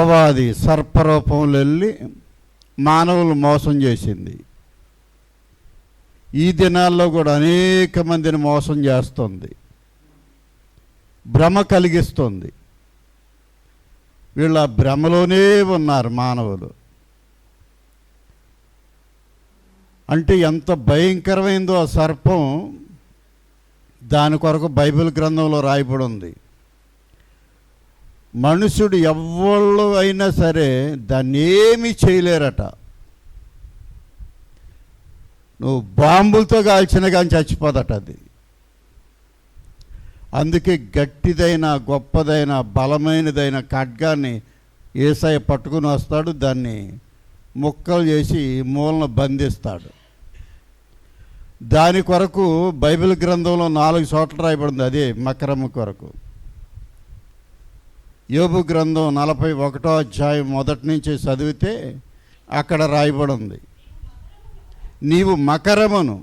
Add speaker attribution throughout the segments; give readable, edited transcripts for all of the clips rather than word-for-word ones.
Speaker 1: అపవాది సర్పరూపంలో వెళ్ళి మానవులు మోసం చేసింది. ఈ దినాల్లో కూడా అనేక మందిని మోసం చేస్తుంది, భ్రమ కలిగిస్తుంది. వీళ్ళ భ్రమలోనే ఉన్నారు మానవులు. అంటే ఎంత భయంకరమైందో ఆ సర్పం, దాని కొరకు బైబిల్ గ్రంథంలో రాయబడి ఉంది. మనుషుడు ఎవళ్ళు అయినా సరే దాన్ని ఏమీ చేయలేరట. నువ్వు బాంబులతో కాల్చిన కానీ చచ్చిపోదట అది. అందుకే గట్టిదైన గొప్పదైన బలమైనదైన ఖడ్గాన్ని యేసయ్య పట్టుకుని వస్తాడు, దాన్ని ముక్కలు చేసి మూలన బంధిస్తాడు. దాని కొరకు బైబిల్ గ్రంథంలో 4 చోట్ల రాయబడింది, అదే మకరము కొరకు. యోబు గ్రంథం 41వ అధ్యాయం మొదటి నుంచి చదివితే అక్కడ రాయబడి ఉంది, నీవు మకరమును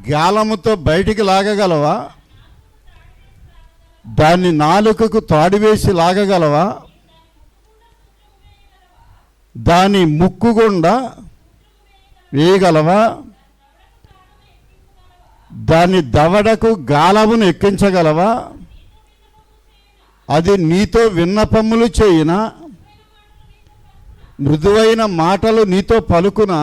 Speaker 1: గాలముతో బయటికి లాగగలవా? దాన్ని నాలుకకు తాడివేసి లాగగలవా? దాని ముక్కు గుండా వేయగలవా? దాని దవడకు గాలమును ఎక్కించగలవా? అది నీతో విన్నపములు చేయునా? మృదువైన మాటలు నీతో పలుకునా?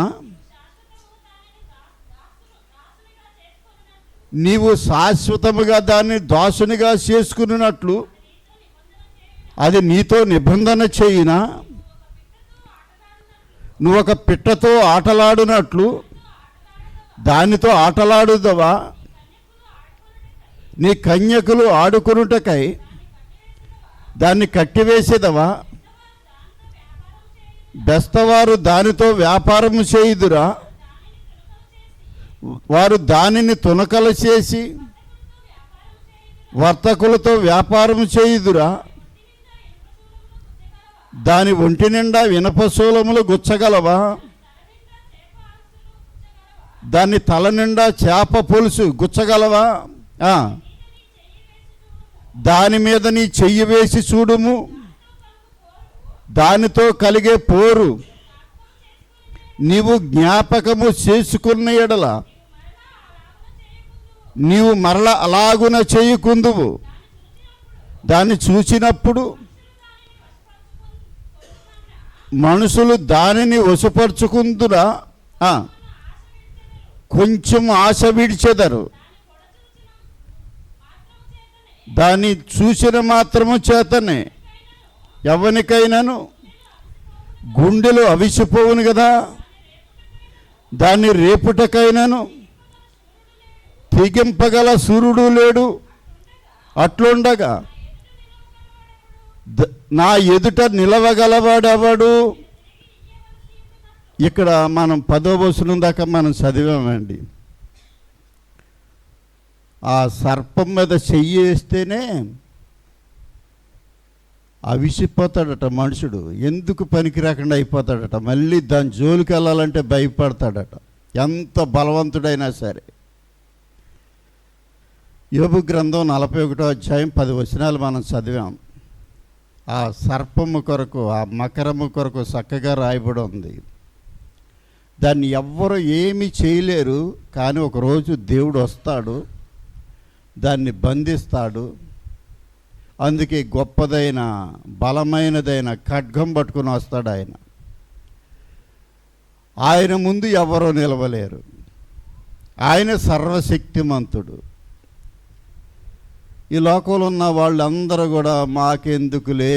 Speaker 1: నీవు శాశ్వతముగా దాన్ని దాసునిగా చేసుకున్నట్లు అది నీతో నిబంధన చేయునా? నువ్వు ఒక పిట్టతో ఆటలాడునట్లు దానితో ఆటలాడుదవా? నీ కన్యకులు ఆడుకొనుటకై దాన్ని కట్టివేసేదవా? బెస్తవారు దానితో వ్యాపారము చేయుదురా? వారు దానిని తునకలు చేసి వర్తకులతో వ్యాపారము చేయుదురా? దాని ఒంటి నిండా వినపశూలములు గుచ్చగలవా? దాని తల నిండా చేప పులుసు గుచ్చగలవా? దాని మీద నీ చెయ్యి వేసి చూడుము, దానితో కలిగే పోరు నీవు జ్ఞాపకము చేసుకున్న ఎడల నీవు మరల అలాగున చేయకుందువు. దాన్ని చూచినప్పుడు మనుషులు దానిని వశపరుచుకుందురా? కొంచెం ఆశ విడిచెదరు. దాన్ని చూసిన మాత్రము చేతనే ఎవరికైనాను గుండెలు అవిసిపోవును కదా. దాన్ని రేపుటకైనాను తెగింపగల సూర్యుడు లేడు. అట్లుండగా నా ఎదుట నిలవగలవాడెవడు? ఇక్కడ మనం 10వ వచనం దాకా మనం చదివామండి. ఆ సర్పం మీద చెయ్యి వేస్తేనే అవిసిపోతాడట మనుషుడు, ఎందుకు పనికి రాకుండా అయిపోతాడట. మళ్ళీ దాని జోలికి వెళ్ళాలంటే భయపడతాడట, ఎంత బలవంతుడైనా సరే. యోబు గ్రంథం 41వ అధ్యాయం 10 వచనాలు మనం చదివాం. ఆ సర్పము కొరకు, ఆ మకరము కొరకు చక్కగా రాయబడి ఉంది. దాన్ని ఎవ్వరు ఏమీ చేయలేరు, కానీ ఒకరోజు దేవుడు వస్తాడు, దాన్ని బంధిస్తాడు. అందుకే గొప్పదైన బలమైనదైన ఖడ్గం పట్టుకుని వస్తాడు ఆయన. ఆయన ముందు ఎవరో నిలవలేరు. ఆయన సర్వశక్తిమంతుడు. ఈ లోకంలో ఉన్న వాళ్ళందరూ కూడా మాకెందుకులే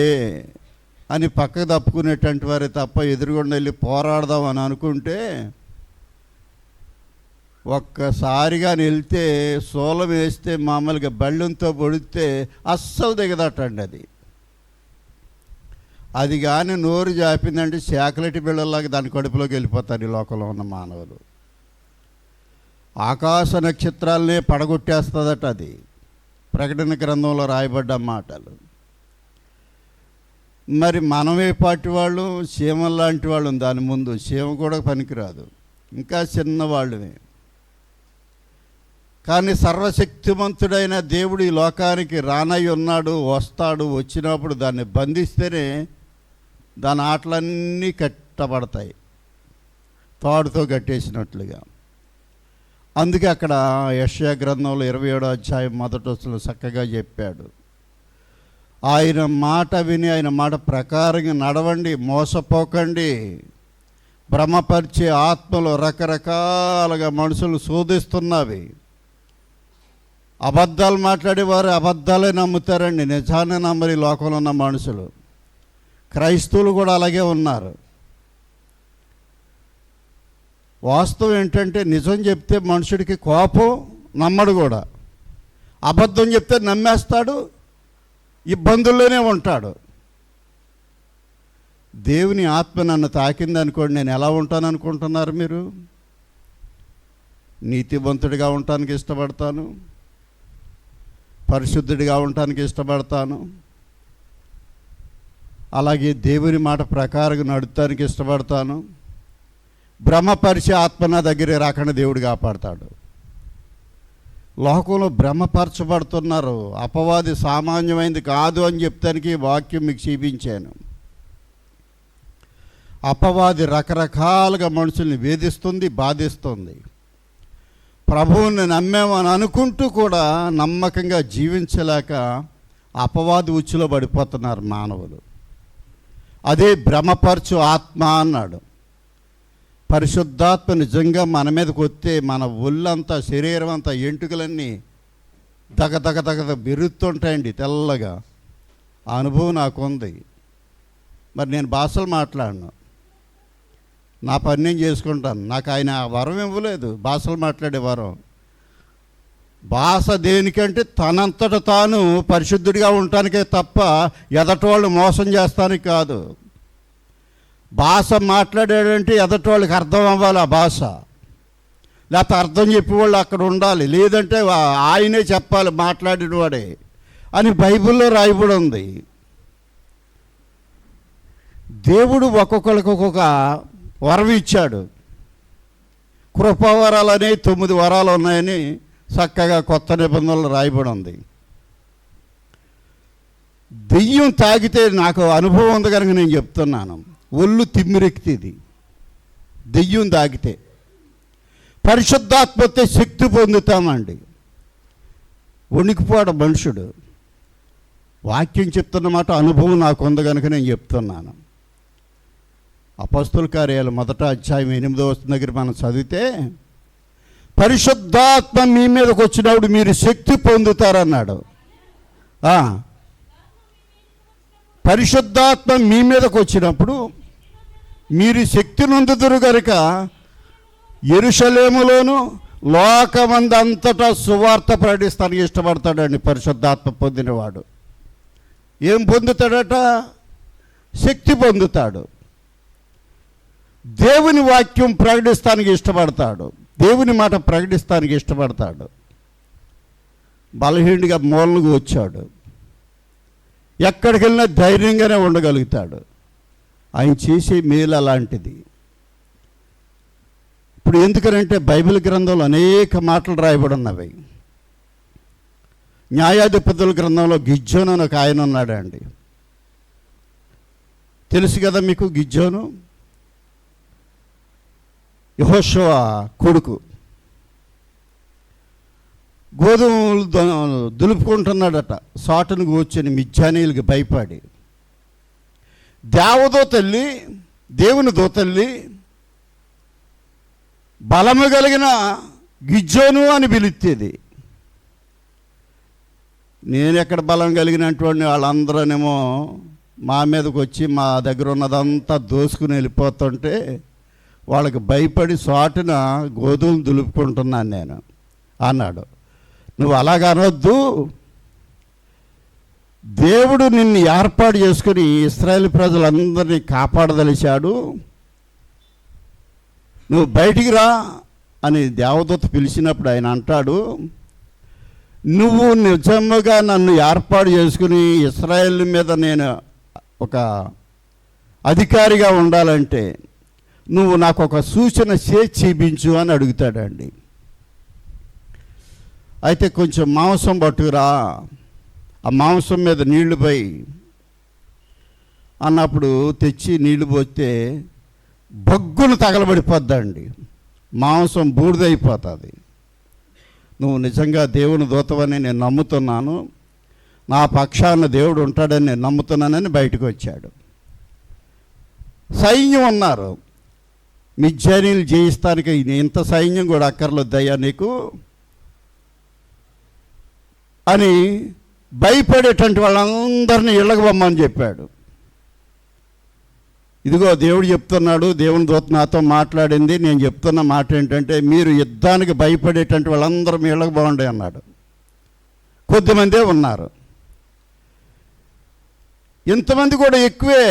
Speaker 1: అని పక్కకు తప్పుకునేటువంటి వారే తప్ప ఎదురుగుండా వెళ్ళి పోరాడదామని అనుకుంటే ఒక్కసారిగా వెళ్తే సోలం వేస్తే మామూలుగా బళ్ళంతో పొడితే అస్సలు దిగదటండి. అది కానీ నోరు జాపిందంటే చాక్లెట్ బిళ్ళలాగా దాని కడుపులోకి వెళ్ళిపోతారు ఈ లోకంలో ఉన్న మానవులు. ఆకాశ నక్షత్రాలనే పడగొట్టేస్తుందట అది. ప్రకటన గ్రంథంలో రాయబడ్డ మాటలు. మరి మనమే పాటి వాళ్ళు, చీమల లాంటి వాళ్ళు దాని ముందు. చీమ కూడా పనికిరాదు, ఇంకా చిన్నవాళ్ళమే. కానీ సర్వశక్తిమంతుడైన దేవుడు ఈ లోకానికి రానై ఉన్నాడు, వస్తాడు. వచ్చినప్పుడు దాన్ని బంధిస్తేనే దాని ఆటలన్నీ కట్టబడతాయి, తాడుతో కట్టేసినట్లుగా. అందుకే అక్కడ యెషయా గ్రంథంలో 27వ అధ్యాయం 1వ వచనంలో చక్కగా చెప్పాడు, ఆయన మాట విని ఆయన మాట ప్రకారంగా నడవండి, మోసపోకండి. భ్రమపరిచే ఆత్మలు రకరకాలుగా మనుషులు శోధిస్తున్నవి. అబద్ధాలు మాట్లాడేవారు అబద్ధాలే నమ్ముతారండి, నిజాన్ని నమ్మని లోకంలో ఉన్న మనుషులు. క్రైస్తవులు కూడా అలాగే ఉన్నారు. వాస్తవం ఏంటంటే నిజం చెప్తే మనుషుడికి కోపం, నమ్మడు కూడా. అబద్ధం చెప్తే నమ్మేస్తాడు, ఇబ్బందుల్లోనే ఉంటాడు. దేవుని ఆత్మ నన్ను తాకింది అనుకోండి, నేను ఎలా ఉంటాను అనుకుంటున్నారు మీరు? నీతివంతుడిగా ఉండటానికి ఇష్టపడతాను, పరిశుద్ధుడిగా ఉండటానికి ఇష్టపడతాను, అలాగే దేవుని మాట ప్రకారంగా నడుపుతానికి ఇష్టపడతాను. భ్రమపరిచే ఆత్మ నా దగ్గర రాకుండా దేవుడు కాపాడతాడు. లోకంలో భ్రమపరచబడుతున్నారు. అపవాది సామాన్యమైనది కాదు అని చెప్తానికి వాక్యం మీకు చూపించాను. అపవాది రకరకాలుగా మనుషుల్ని వేధిస్తుంది, బాధిస్తుంది. ప్రభువుని నమ్మేమని అనుకుంటూ కూడా నమ్మకంగా జీవించలేక అపవాది ఉచ్చులో పడిపోతున్నారు మానవులు. అదే భ్రమపరచు ఆత్మ అన్నాడు. పరిశుద్ధాత్మ నిజంగా మన మీదకి వస్తే మన ఒళ్ళంతా, శరీరం అంతా, ఎంటుకలన్నీ దగ బెరుతుంటాయండి తెల్లగా. ఆ అనుభవం నాకుంది. మరి నేను భాషలు మాట్లాడను, నా పని నేను చేసుకుంటాను. నాకు ఆయన వరం ఇవ్వలేదు, భాషలు మాట్లాడే వరం. భాష దేనికంటే తనంతట తాను పరిశుద్ధుడిగా ఉండటానికే తప్ప ఎదటోళ్ళు మోసం చేస్తానికి కాదు. భాష మాట్లాడాడంటే ఎదటోళ్ళకి అర్థం అవ్వాలి ఆ భాష, లేకపోతే అర్థం చెప్పేవాళ్ళు అక్కడ ఉండాలి, లేదంటే ఆయనే చెప్పాలి మాట్లాడిన వాడే అని బైబిల్లో రాయబడి ఉంది. దేవుడు ఒక్కొక్కరికి ఒక్కొక్క వరం ఇచ్చాడు. కృపావరాలు అనేవి 9 వరాలు ఉన్నాయని చక్కగా కొత్త నిబంధనలు రాయబడి ఉంది. దెయ్యం తాగితే నాకు అనుభవం ఉంది కనుక నేను చెప్తున్నాను, ఒళ్ళు తిమ్మిరెక్కింది దెయ్యం తాగితే. పరిశుద్ధాత్మతే శక్తి పొందుతామండి. వణికిపోవడం మనుషుడు. వాక్యం చెప్తున్నమాట అనుభవం నాకు ఉంది కనుక నేను చెప్తున్నాను. అపొస్తలుల కార్యాలు 1వ అధ్యాయం 8వ వచనం దగ్గర మనం చదివితే, పరిశుద్ధాత్మ మీ మీదకి వచ్చినప్పుడు మీరు శక్తి పొందుతారన్నాడు. పరిశుద్ధాత్మ మీ మీదకి వచ్చినప్పుడు మీరు శక్తి నొందుదురు గనుక యెరూషలేములోను లోకమందంతటా సువార్త ప్రకటిస్తానికి ఇష్టపడతాడండి. పరిశుద్ధాత్మ పొందినవాడు ఏం పొందుతాడట? శక్తి పొందుతాడు. దేవుని వాక్యం ప్రకటిస్తానికి ఇష్టపడతాడు, దేవుని మాట ప్రకటిస్తానికి ఇష్టపడతాడు. బలహీనుడిగా మూలనకు వచ్చాడు, ఎక్కడికి వెళ్ళినా ధైర్యంగానే ఉండగలుగుతాడు. ఆయన చేసే మేలు అలాంటిది. ఇప్పుడు ఎందుకనంటే బైబిల్ గ్రంథంలో అనేక మాటలు రాయబడి ఉన్నవి. న్యాయాధిపతుల గ్రంథంలో గిద్యోను అని ఒక ఆయన ఉన్నాడండి. తెలుసు కదా మీకు గిద్యోను? యెహోషువ కొడుకు. గోధుమలు దులుపుకుంటున్నాడట, సాటును కూర్చొని మిద్యానీయులకి భయపడి. దేవదూతల్లి, దేవుని దూతల్లి బలము కలిగిన గిద్యోను అని పిలిచేది. నేను ఎక్కడ బలం కలిగినటువంటి వాళ్ళందరూనేమో మా మీదకి వచ్చి మా దగ్గర ఉన్నదంతా దోసుకుని వెళ్ళిపోతుంటే వాళ్ళకి భయపడి సాటున గోధుమలు దులుపుకుంటున్నాను నేను అన్నాడు. నువ్వు అలాగ అనొద్దు, దేవుడు నిన్ను ఏర్పాటు చేసుకుని ఇశ్రాయేలు ప్రజలందరినీ కాపాడదలిచాడు, నువ్వు బయటికి రా అని దేవదూత పిలిచినప్పుడు ఆయన అంటాడు, నువ్వు నిజముగా నన్ను ఏర్పాటు చేసుకుని ఇశ్రాయేలు మీద నేను ఒక అధికారిగా ఉండాలంటే నువ్వు నాకు ఒక సూచన చేయించు అని అడుగుతాడండి. అయితే కొంచెం మాంసం పట్టుకురా, ఆ మాంసం మీద నీళ్లు పోయి అన్నప్పుడు తెచ్చి నీళ్లు పోస్తే బగ్గును తగలబడిపోద్దండి, మాంసం బూడిదైపోతుంది. నువ్వు నిజంగా దేవుని దూతవని నేను నమ్ముతున్నాను, నా పక్షాన దేవుడు ఉంటాడని నేను నమ్ముతున్నానని బయటకు వచ్చాడు. సైన్యం ఉన్నారు, మిద్యానీయులు జయిస్తానికి ఇంత సైన్యం కూడా అక్కర్లేదయ్యా నీకు అని భయపడేటువంటి వాళ్ళందరినీ ఇళ్ళకు పొమ్మని చెప్పాడు. ఇదిగో దేవుడు చెప్తున్నాడు, దేవుని దూత నాతో మాట్లాడింది, నేను చెప్తున్న మాట ఏంటంటే మీరు యుద్ధానికి భయపడేటువంటి వాళ్ళందరూ మీ ఇళ్ళకు బాగుండే అన్నాడు. కొద్దిమందే ఉన్నారు, ఇంతమంది కూడా ఎక్కువే.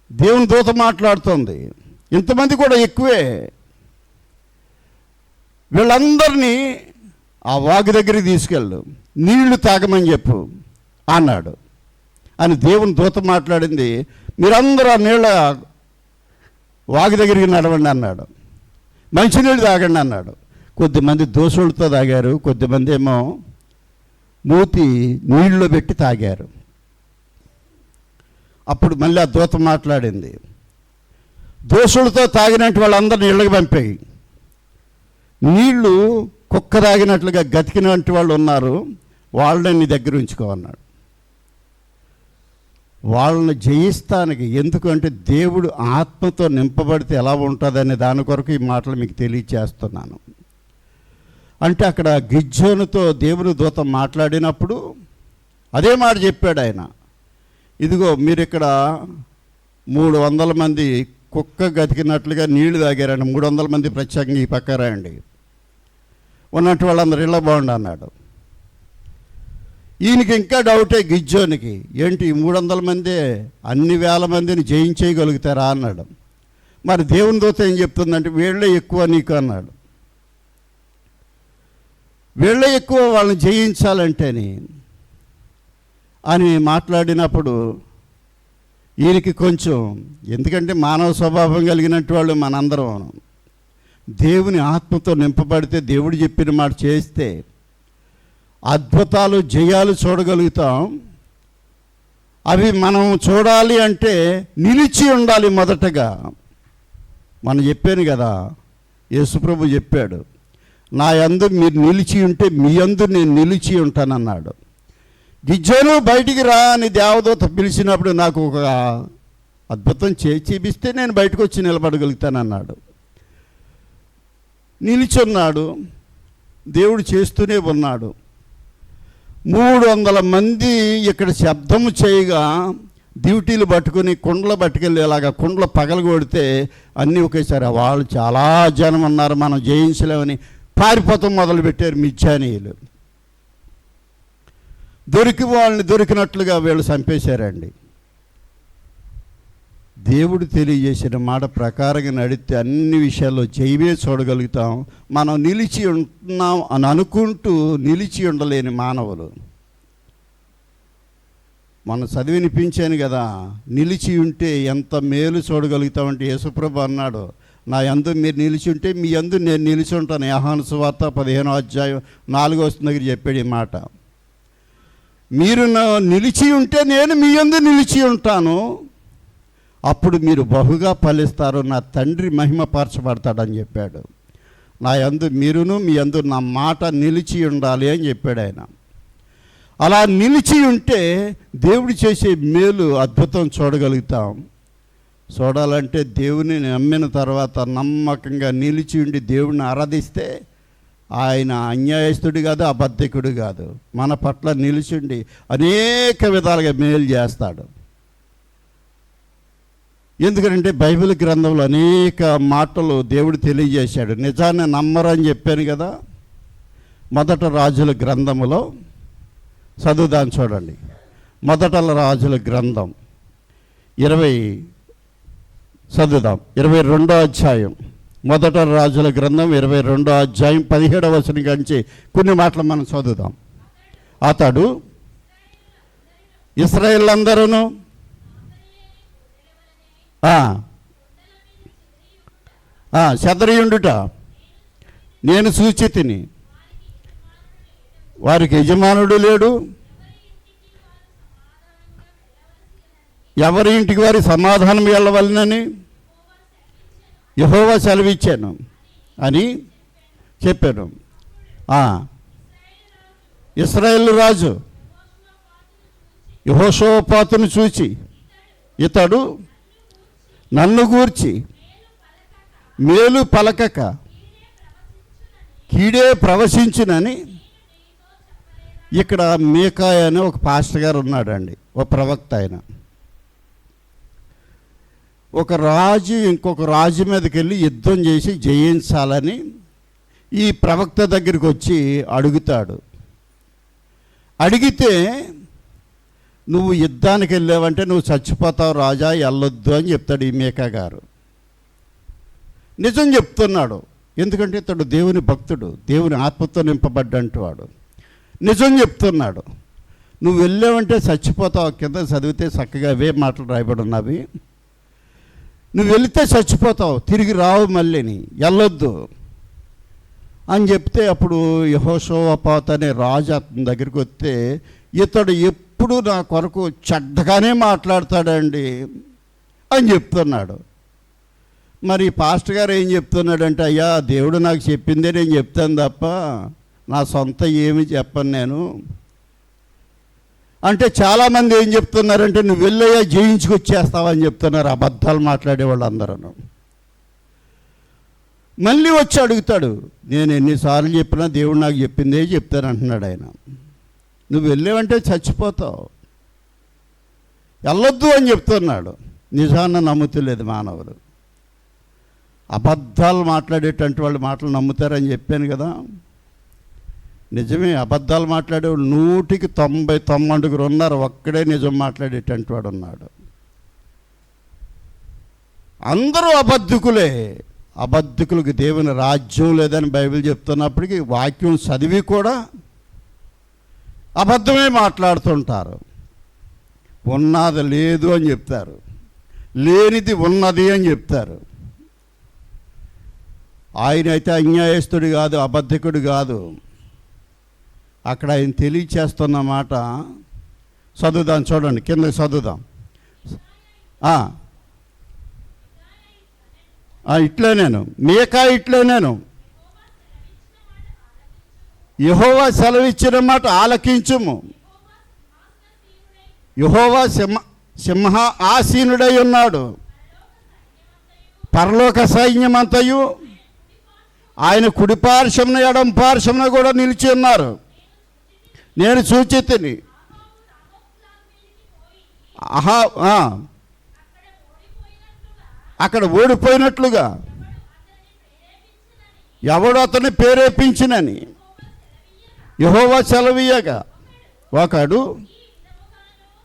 Speaker 1: దేవుని దూత మాట్లాడుతుంది, ఇంతమంది కూడా ఎక్కువే. వీళ్ళందరినీ ఆ వాగు దగ్గరికి తీసుకెళ్ళు, నీళ్లు తాగమని చెప్పు అన్నాడు అని దేవుని దూత మాట్లాడింది. మీరందరూ ఆ నీళ్ళ వాగు దగ్గరికి నడవండి అన్నాడు, మంచినీళ్ళు తాగండి అన్నాడు. కొద్దిమంది దోసులతో తాగారు, కొద్దిమంది ఏమో మూతి నీళ్ళలో పెట్టి తాగారు. అప్పుడు మళ్ళీ ఆ దూత మాట్లాడింది, దోసులతో తాగినట్టు వాళ్ళందరినీ ఇళ్ళకి పంపాయి, నీళ్లు కుక్క తాగినట్లుగా గతికినట్టు వాళ్ళు ఉన్నారు, వాళ్ళని నీ దగ్గర ఉంచుకో అన్నాడు. వాళ్ళని జయిస్తానికి, ఎందుకంటే దేవుడు ఆత్మతో నింపబడితే ఎలా ఉంటుందనే దాని కొరకు ఈ మాటలు మీకు తెలియచేస్తున్నాను. అంటే అక్కడ గిద్యోనుతో దేవుని దూత మాట్లాడినప్పుడు అదే మాట చెప్పాడు ఆయన. ఇదిగో మీరు ఇక్కడ 300 మంది కుక్క గతికినట్లుగా నీళ్లు తాగారండి, 300 మంది ప్రత్యేకంగా ఈ పక్క రాయండి, ఉన్నట్టు వాళ్ళందరూ ఇళ్ళ బాగుండు అన్నాడు. ఈయనకి ఇంకా డౌటే గిద్యోనికి, ఏంటి 300 మంది అన్ని వేల మందిని జయించేయగలుగుతారా అన్నాడు. మరి దేవుని దూత ఏం చెప్తుందంటే వీళ్ళే ఎక్కువ నీకు అన్నాడు. వీళ్ళే ఎక్కువ వాళ్ళని జయించాలంటేని అని మాట్లాడినప్పుడు ఈయనకి కొంచెం, ఎందుకంటే మానవ స్వభావం కలిగినట్టు వాళ్ళు మనందరం దేవుని ఆత్మతో నింపబడితే దేవుడు చెప్పిన మాట చేస్తే అద్భుతాలు జయాలు చూడగలుగుతాం. అవి మనం చూడాలి అంటే నిలిచి ఉండాలి. మొదటగా మనం చెప్పాను కదా, యేసుప్రభు చెప్పాడు, నా యందు మీరు నిలిచి ఉంటే మీ యందు నేను నిలిచి ఉంటానన్నాడు. గిద్యోను బయటికి రా అని దేవదూత పిలిచినప్పుడు నాకు ఒక అద్భుతం చూపిస్తే నేను బయటకు వచ్చి నిలబడగలుగుతానన్నాడు. నిలిచున్నాడు, దేవుడు చేస్తూనే ఉన్నాడు. 300 మంది ఇక్కడ శబ్దము చేయగా డ్యూటీలు పట్టుకుని కుండలు పట్టుకెళ్ళి ఇలాగా కుండలు పగలగొడితే అన్నీ ఒకేసారి వాళ్ళు చాలా జనం ఉన్నారు, మనం జయించలేమని పారిపోతాం మొదలుపెట్టారు మిద్యానీయులు. వాళ్ళని దొరికినట్లుగా వీళ్ళు చంపేశారండి. దేవుడు తెలియజేసిన మాట ప్రకారంగా నడిస్తే అన్ని విషయాల్లో జైవే చూడగలుగుతాం. మనం నిలిచి ఉంటున్నాం అని అనుకుంటూ నిలిచి ఉండలేని మానవులు. మనం చదివినిపించాను కదా, నిలిచి ఉంటే ఎంత మేలు చూడగలుగుతామంటే యేసుప్రభు అన్నాడు, నా యందు మీరు నిలిచి ఉంటే మీ యందు నేను నిలిచి ఉంటాను. యోహాను సువార్త 15వ అధ్యాయం 4వ వచనం దగ్గర చెప్పాడు ఈ మాట. మీరు నిలిచి ఉంటే నేను మీ యందు నిలిచి ఉంటాను, అప్పుడు మీరు బహుగా ఫలిస్తారు, నా తండ్రి మహిమపరచబడతాడని చెప్పాడు. నా యందు మీరును మీ యందు నా మాట నిలిచి ఉండాలి అని చెప్పాడు ఆయన. అలా నిలిచి ఉంటే దేవుడు చేసే మేలు అద్భుతం చూడగలుగుతాం. చూడాలంటే దేవుని నమ్మిన తర్వాత నమ్మకంగా నిలిచి ఉండి దేవుడిని ఆరాధిస్తే ఆయన అన్యాయస్తుడు కాదు, అబద్ధికుడు కాదు. మన పట్ల నిలిచిండి అనేక విధాలుగా మేలు చేస్తాడు. ఎందుకంటే బైబిల్ గ్రంథంలో అనేక మాటలు దేవుడు తెలియజేశాడు. నిజాన్ని నమ్మరని చెప్పాను కదా. మొదట రాజుల గ్రంథములో చదువుదాన్ని చూడండి. మొదట రాజుల గ్రంథం 22వ అధ్యాయం. మొదట రాజుల గ్రంథం 22వ అధ్యాయం 17వ వచనం నుంచి కొన్ని మాటలు మనం చదువుదాం. అతడు ఇశ్రాయేలు అందరూ చెదరియుండుట నేను సూచితిని, వారికి యజమానుడు లేడు, ఎవరి ఇంటికి వారి సమాధానం వెళ్ళవలనని యెహోవా సెలవిచ్చాను అని చెప్పాను. ఇశ్రాయేలు రాజు యెహోషాపాతును చూచి, ఇతడు నన్ను గూర్చి మేలు పలకక కీడే ప్రవశించునని. ఇక్కడ మీకాయ అనే ఒక పాస్టర్ గారు ఉన్నాడండి, ఒక ప్రవక్త. ఆయన ఒక రాజు ఇంకొక రాజు మీదకి వెళ్ళి యుద్ధం చేసి జయించాలని ఈ ప్రవక్త దగ్గరికి వచ్చి అడుగుతాడు. అడిగితే, నువ్వు యుద్ధానికి వెళ్ళావంటే నువ్వు చచ్చిపోతావు రాజా, వెళ్ళొద్దు అని చెప్తాడు ఈ మీకా గారు. నిజం చెప్తున్నాడు, ఎందుకంటే ఇతడు దేవుని భక్తుడు, దేవుని ఆత్మతో నింపబడ్డంటు వాడు. నిజం చెప్తున్నాడు. నువ్వు వెళ్ళావంటే చచ్చిపోతావు. కింద చదివితే చక్కగా అవే మాటలు రాయబడి ఉన్నవి. నువ్వు వెళితే చచ్చిపోతావు, తిరిగి రావు, మళ్ళీని వెళ్ళొద్దు అని చెప్తే, అప్పుడు యెహోషాపాతు అనే రాజు అతని దగ్గరికి వస్తే, ఇతడు ఎప్పుడు నా కొరకు చెడ్డగానే మాట్లాడతాడండి అని చెప్తున్నాడు. మరి పాస్టర్ గారు ఏం చెప్తున్నాడంటే, అయ్యా దేవుడు నాకు చెప్పిందే నేను చెప్తాను తప్ప నా సొంత ఏమి చెప్పను నేను అంటే. చాలామంది ఏం చెప్తున్నారంటే, నువ్వు వెళ్ళయ్యా జయించుకొచ్చేస్తావని చెప్తున్నారు అబద్ధాలు మాట్లాడేవాళ్ళు అందరూ. మళ్ళీ వచ్చి అడుగుతాడు, నేను ఎన్నిసార్లు చెప్పినా దేవుడు నాకు చెప్పిందే చెప్తాను అంటున్నాడు ఆయన. నువ్వు వెళ్ళావంటే చచ్చిపోతావు, వెళ్ళొద్దు అని చెప్తున్నాడు. నిజాన్ని నమ్ముతలేదు మానవులు. అబద్ధాలు మాట్లాడేటువంటి వాళ్ళు మాటలు నమ్ముతారని చెప్పాను కదా. నిజమే, అబద్ధాలు మాట్లాడేవాళ్ళు 100కి 99 ఉన్నారు, ఒక్కడే నిజం మాట్లాడేటువంటి వాడు ఉన్నాడు. అందరూ అబద్ధికులే. అబద్ధికులకు దేవుని రాజ్యం లేదని బైబిల్ చెప్తున్నప్పటికీ వాక్యం చదివి కూడా అబద్ధమే మాట్లాడుతుంటారు. ఉన్నది లేదు అని చెప్తారు, లేనిది ఉన్నది అని చెప్తారు. ఆయన అయితే అన్యాయస్తుడు కాదు, అబద్ధికుడు కాదు. అక్కడ ఆయన తెలియచేస్తున్న మాట చదువుదాం, చూడండి, కింద చదువుదాం. ఇట్లే నేను మీకా, ఇట్లే నేను యెహోవా సెలవిచ్చిన మాట ఆలకించుము. యెహోవా సింహ ఆసీనుడై ఉన్నాడు, పరలోక సైన్యమంతయు ఆయన కుడి పార్శ్వమున ఎడమ పార్శ్వమున కూడా నిలిచి ఉన్నారు. నేను చూచి తిని అక్కడ ఓడిపోయినట్లుగా ఎవడు అతన్ని ప్రేరేపించినని యెహోవా సెలవీయగా, ఒకడు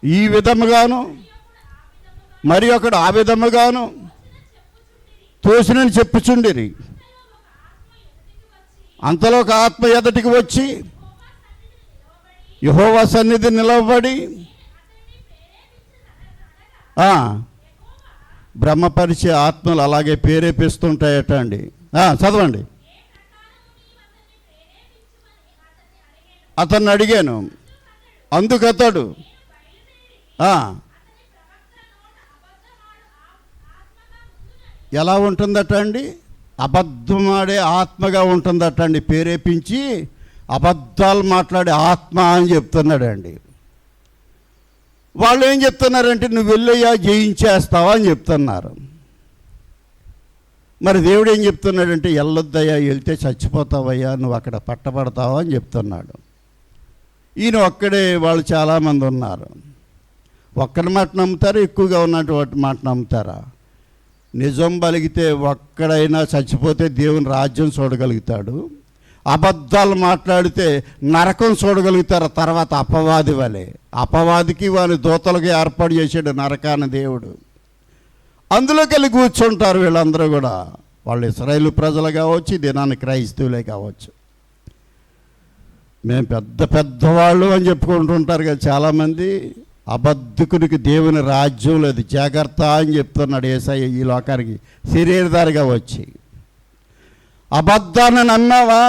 Speaker 1: ఈ విధముగాను మరి ఒకడు ఆ విధముగాను తోసినని చెప్పుచుండిరి. అంతలో ఒక ఆత్మ ఎదటికి వచ్చి యెహోవా సన్నిధి నిలవబడి బ్రహ్మపరిచే ఆత్మలు అలాగే ప్రేరేపిస్తుంటాయట అండి. చదవండి. అతన్ని అడిగాను, అందుకతడు ఎలా ఉంటుందట అండి, అబద్ధమాడే ఆత్మగా ఉంటుందట అండి. ప్రేరేపించి అబద్ధాలు మాట్లాడే ఆత్మ అని చెప్తున్నాడండి. వాళ్ళు ఏం చెప్తున్నారంటే, నువ్వు వెళ్ళయ్యా జయించేస్తావా అని చెప్తున్నారు. మరి దేవుడు ఏం చెప్తున్నాడంటే, వెళ్ళొద్దయ్యా, వెళ్తే చచ్చిపోతావయ్యా, నువ్వు అక్కడ పట్టబడతావా అని చెప్తున్నాడు. ఈయన ఒక్కడే, వాళ్ళు చాలామంది ఉన్నారు. ఒక్కడి మాట నమ్ముతారు, ఎక్కువగా ఉన్నటువంటి మాట నమ్ముతారా? నిజం పలిగితే ఒక్కడైనా చచ్చిపోతే దేవుని రాజ్యం చూడగలుగుతాడు. అబద్ధాలు మాట్లాడితే నరకం చూడగలుగుతారు. తర్వాత అపవాది వలె, అపవాదికి వాని దూతలకు ఏర్పాటు చేసాడు నరకాన్ని దేవుడు. అందులోకి వెళ్ళి కూర్చుంటారు వీళ్ళందరూ కూడా. వాళ్ళు ఇశ్రాయేలు ప్రజలు కావచ్చు, దినాన్ని క్రైస్తవులే కావచ్చు. మేము పెద్దవాళ్ళు అని చెప్పుకుంటుంటారు కదా చాలామంది. అబద్ధకునికి దేవుని రాజ్యం లేదు, జాగ్రత్త అని చెప్తున్నాడు యేసయ్య ఈ లోకానికి శరీరధారిగా వచ్చి. అబద్ధాన్ని నమ్మావా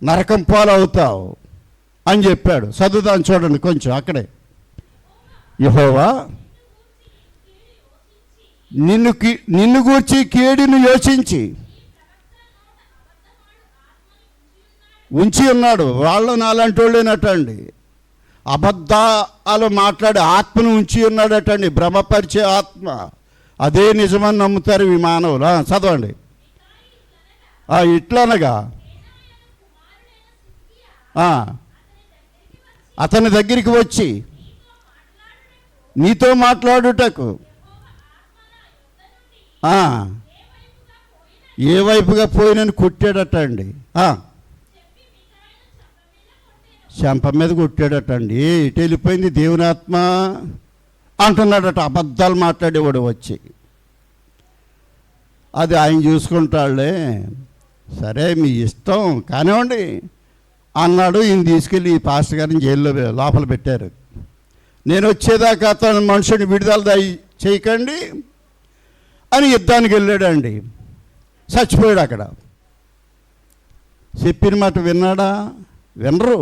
Speaker 1: నరకం పాలవుతావు. అని చెప్పాడు. చదువుదాం చూడండి కొంచెం అక్కడే. యెహోవా నిన్ను గూర్చి కీడును యోచించి ఉంచి ఉన్నాడు. వాళ్ళు నాలాంటి వాళ్ళేనటండి. అబద్ధాలు మాట్లాడే ఆత్మను ఉంచి ఉన్నాడటండి, భ్రమపరిచే ఆత్మ. అదే నిజమని నమ్ముతారు ఈ మానవులు. చదవండి. ఇట్లనగా అతని దగ్గరికి వచ్చి నీతో మాట్లాడుటకు ఏ వైపుగా పోయినని కొట్టాడట అండి. చెంప మీద కొట్టాడటండి. ఇటు వెళ్ళిపోయింది దేవుని ఆత్మ అంటున్నాడట. అబద్ధాలు మాట్లాడేవాడు వచ్చి. అది ఆయన చూసుకుంటాడులే, సరే మీ ఇష్టం కానివ్వండి అన్నాడు. ఈయన తీసుకెళ్ళి ఈ పాస్టర్ గారిని జైల్లో లోపల పెట్టారు. నేను వచ్చేదాకా అతను మనుషుని విడుదల చేయకండి అని యుద్ధానికి వెళ్ళాడండి. చచ్చిపోయాడు అక్కడ. చెప్పిన మాట విన్నాడా? వినరు.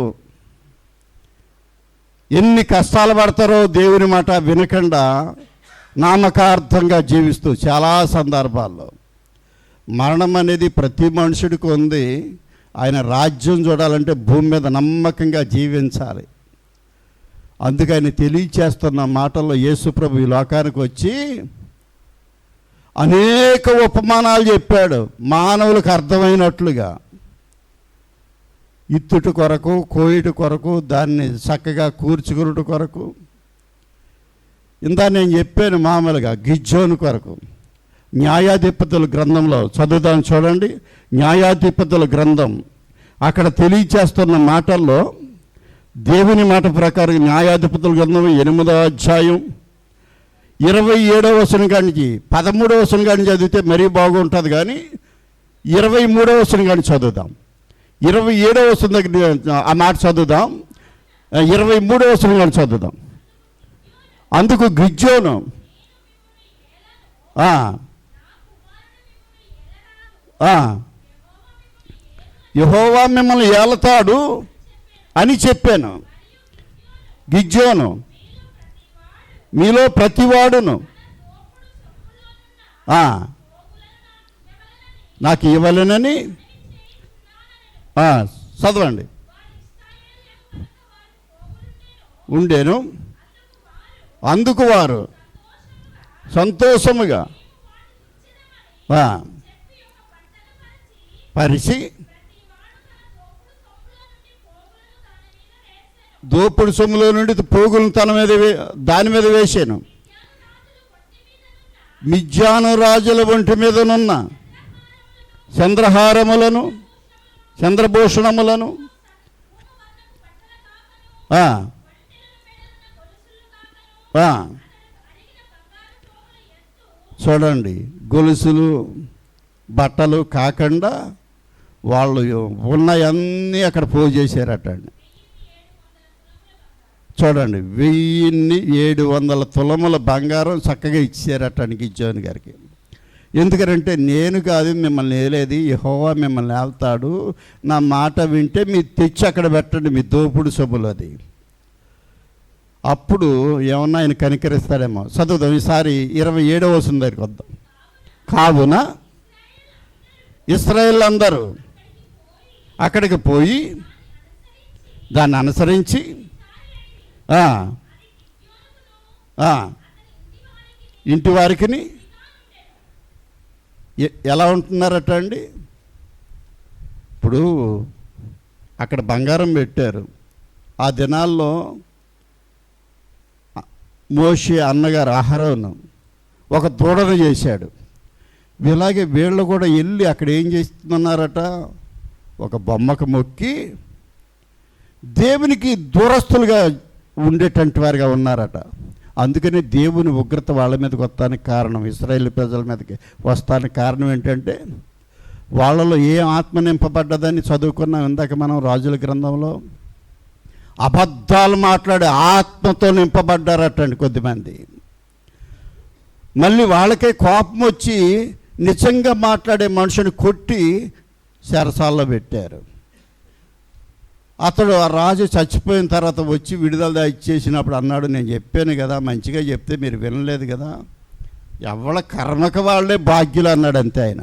Speaker 1: ఎన్ని కష్టాలు పడతారో దేవుని మాట వినకుండా నామకార్థంగా జీవిస్తూ చాలా సందర్భాల్లో. మరణం అనేది ప్రతి మనుషుడికి ఉంది. ఆయన రాజ్యం చూడాలంటే భూమి మీద నమ్మకంగా జీవించాలి. అందుకే ఆయన తెలియచేస్తున్న మాటల్లో యేసుప్రభు ఈ లోకానికి వచ్చి అనేక ఉపమానాలు చెప్పాడు, మానవులకు అర్థమైనట్లుగా. ఇత్తుట కొరకు, కోయుట కొరకు, దాన్ని చక్కగా కూర్చుకునుట కొరకు. ఇందా నేను చెప్పాను మామూలుగా గిజ్జోను కొరకు. న్యాయాధిపతుల గ్రంథంలో చదువుదాం చూడండి. న్యాయాధిపతుల గ్రంథం అక్కడ తెలియచేస్తున్న మాటల్లో దేవుని మాట ప్రకారం న్యాయాధిపతుల గ్రంథం 8వ అధ్యాయం 27వ వచనం కానించి 13వ వచనం కానీ చదివితే మరీ బాగుంటుంది. కానీ 23వ వచనం కానీ చదువుదాం. 27వ వచనం దగ్గర ఆ మాట చదువుదాం. 23వ వచనం కానీ చదువుదాం. అందుకు గిజ్జోను యెహోవా మిమ్మల్ని ఏలతాడు అని చెప్పాను. గిజ్జోను మీలో ప్రతివాడును నాకు ఇవ్వలేనని చదవండి ఉండేను. అందుకు వారు సంతోషముగా పరిచి దోపుడు సొమ్ములో నుండి పోగులను దాని మీద వేసాను. మిద్యాను రాజుల ఒంటి మీదనున్న చంద్రహారములను, చంద్రభూషణములను, చూడండి, గొలుసులు బట్టలు కాకుండా వాళ్ళు ఉన్నవన్నీ అక్కడ పోగు చేశారటండి. చూడండి, 1700 తులముల బంగారం చక్కగా ఇచ్చారటండి గిజ్జోను గారికి. ఎందుకంటే నేను కాదు మిమ్మల్ని ఏలేది, యెహోవా మిమ్మల్ని ఏల్తాడు, నా మాట వింటే మీరు తెచ్చి అక్కడ పెట్టండి మీ దోపుడు సొమ్ములు. అది అప్పుడు ఏమన్నా ఆయన కనికరిస్తాడేమో. చదువుదాం ఈసారి 27వ వచనం దగ్గరికి వద్దాం. కావున ఇశ్రాయేలు అందరూ అక్కడికి పోయి దాన్ని అనుసరించి ఇంటి వారికి ఎలా ఉంటున్నారట అండి. ఇప్పుడు అక్కడ బంగారం పెట్టారు. ఆ దినాల్లో మోషే అన్నగారు అహరోను ఒక దూడను చేశాడు. ఇలాగే వీళ్ళు కూడా వెళ్ళి అక్కడ ఏం చేస్తున్నారట, ఒక బొమ్మకు మొక్కి దేవునికి దూరస్తులుగా ఉండేటువంటి వారిగా ఉన్నారట. అందుకని దేవుని ఉగ్రత వాళ్ళ మీదకి వస్తానికి కారణం, ఇశ్రాయేలు ప్రజల మీదకి వస్తానికి కారణం ఏంటంటే వాళ్ళలో ఏ ఆత్మ నింపబడ్డదని చదువుకున్నాం ఇందాక మనం రాజుల గ్రంథంలో. అబద్ధాలు మాట్లాడే ఆత్మతో నింపబడ్డారటండి కొద్దిమంది. మళ్ళీ వాళ్ళకే కోపం వచ్చి నిజంగా మాట్లాడే మనుషుని కొట్టి చెరసాల్లో పెట్టారు. అతడు ఆ రాజు చచ్చిపోయిన తర్వాత వచ్చి విడుదల ఇచ్చేసినప్పుడు అన్నాడు, నేను చెప్పాను కదా, మంచిగా చెప్తే మీరు వినలేదు కదా, ఎవళ్ళ కర్మక వాళ్ళే భాగ్యులు అన్నాడు అంతే ఆయన.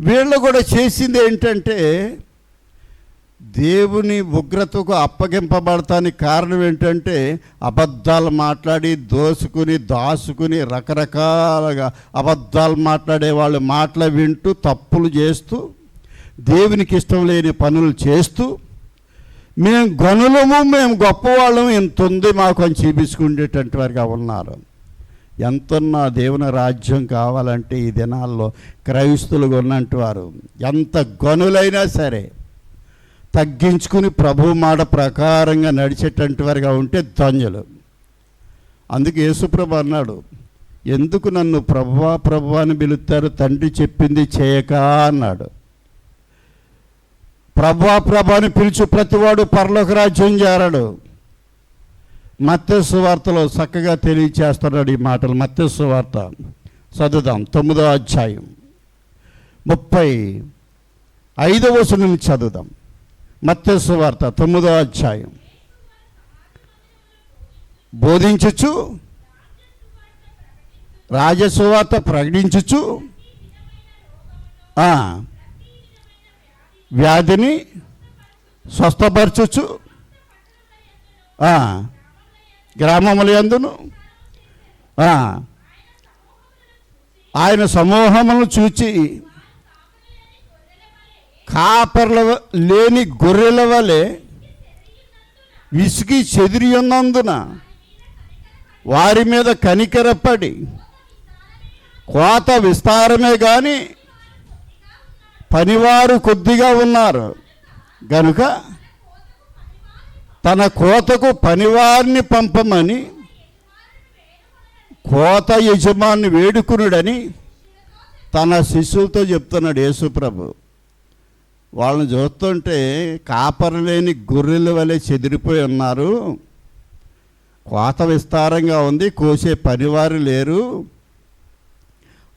Speaker 1: వీళ్ళు కూడా చేసింది ఏంటంటే దేవుని ఉగ్రతకు అప్పగింపబడటానికి కారణం ఏంటంటే అబద్ధాలు మాట్లాడి దాచుకుని రకరకాలుగా అబద్ధాలు మాట్లాడే వాళ్ళు మాటలు వింటూ తప్పులు చేస్తూ దేవునికి ఇష్టం లేని పనులు చేస్తూ మేము గనులము, మేము గొప్పవాళ్ళము, ఇంత ఉంది మాకు అని చూపించుకునేటటువంటి వారుగా ఉన్నారు. ఎంతన్నా దేవుని రాజ్యం కావాలంటే ఈ దినాల్లో క్రైస్తులుగా ఉన్నట్టు వారు ఎంత గనులైనా సరే తగ్గించుకుని ప్రభు మాట ప్రకారంగా నడిచేటటువంటి వారుగా ఉంటే ధన్యులు. అందుకే యేసుప్రభు అన్నాడు, ఎందుకు నన్ను ప్రభువా ప్రభువా అని పిలుస్తారు, తండ్రి చెప్పింది చేయక అన్నాడు. ప్రభువా ప్రభువా అని పిలిచి ప్రతివాడు పరలోక రాజ్యం చేరడు. మత్తయి సువార్తలో చక్కగా తెలియచేస్తున్నాడు ఈ మాటలు. మత్తయి సువార్త చదువుదాం, 9వ అధ్యాయం 35వ వచనం నుంచి చదువుదాం. మత్తయి సువార్త 9వ అధ్యాయం. బోధించుచు రాజసువార్త ప్రకటించుచు వ్యాధిని స్వస్థపరచుచు గ్రామముల యందును ఆయన సమూహమును చూచి కాపర్ల లేని గొర్రెల వలె విసిగి చెదిరి ఉన్నందున వారి మీద కనికరపడి, కోత విస్తారమే కానీ పనివారు కొద్దిగా ఉన్నారు గనుక తన కోతకు పనివారిని పంపమని కోత యజమాని వేడుకునుడని తన శిష్యులతో చెప్తున్నాడు యేసుప్రభు. వాళ్ళని చూస్తుంటే కాపరు లేని గొర్రెల వలె చెదిరిపోయి ఉన్నారు, కోత విస్తారంగా ఉంది, కోసే పనివారు లేరు,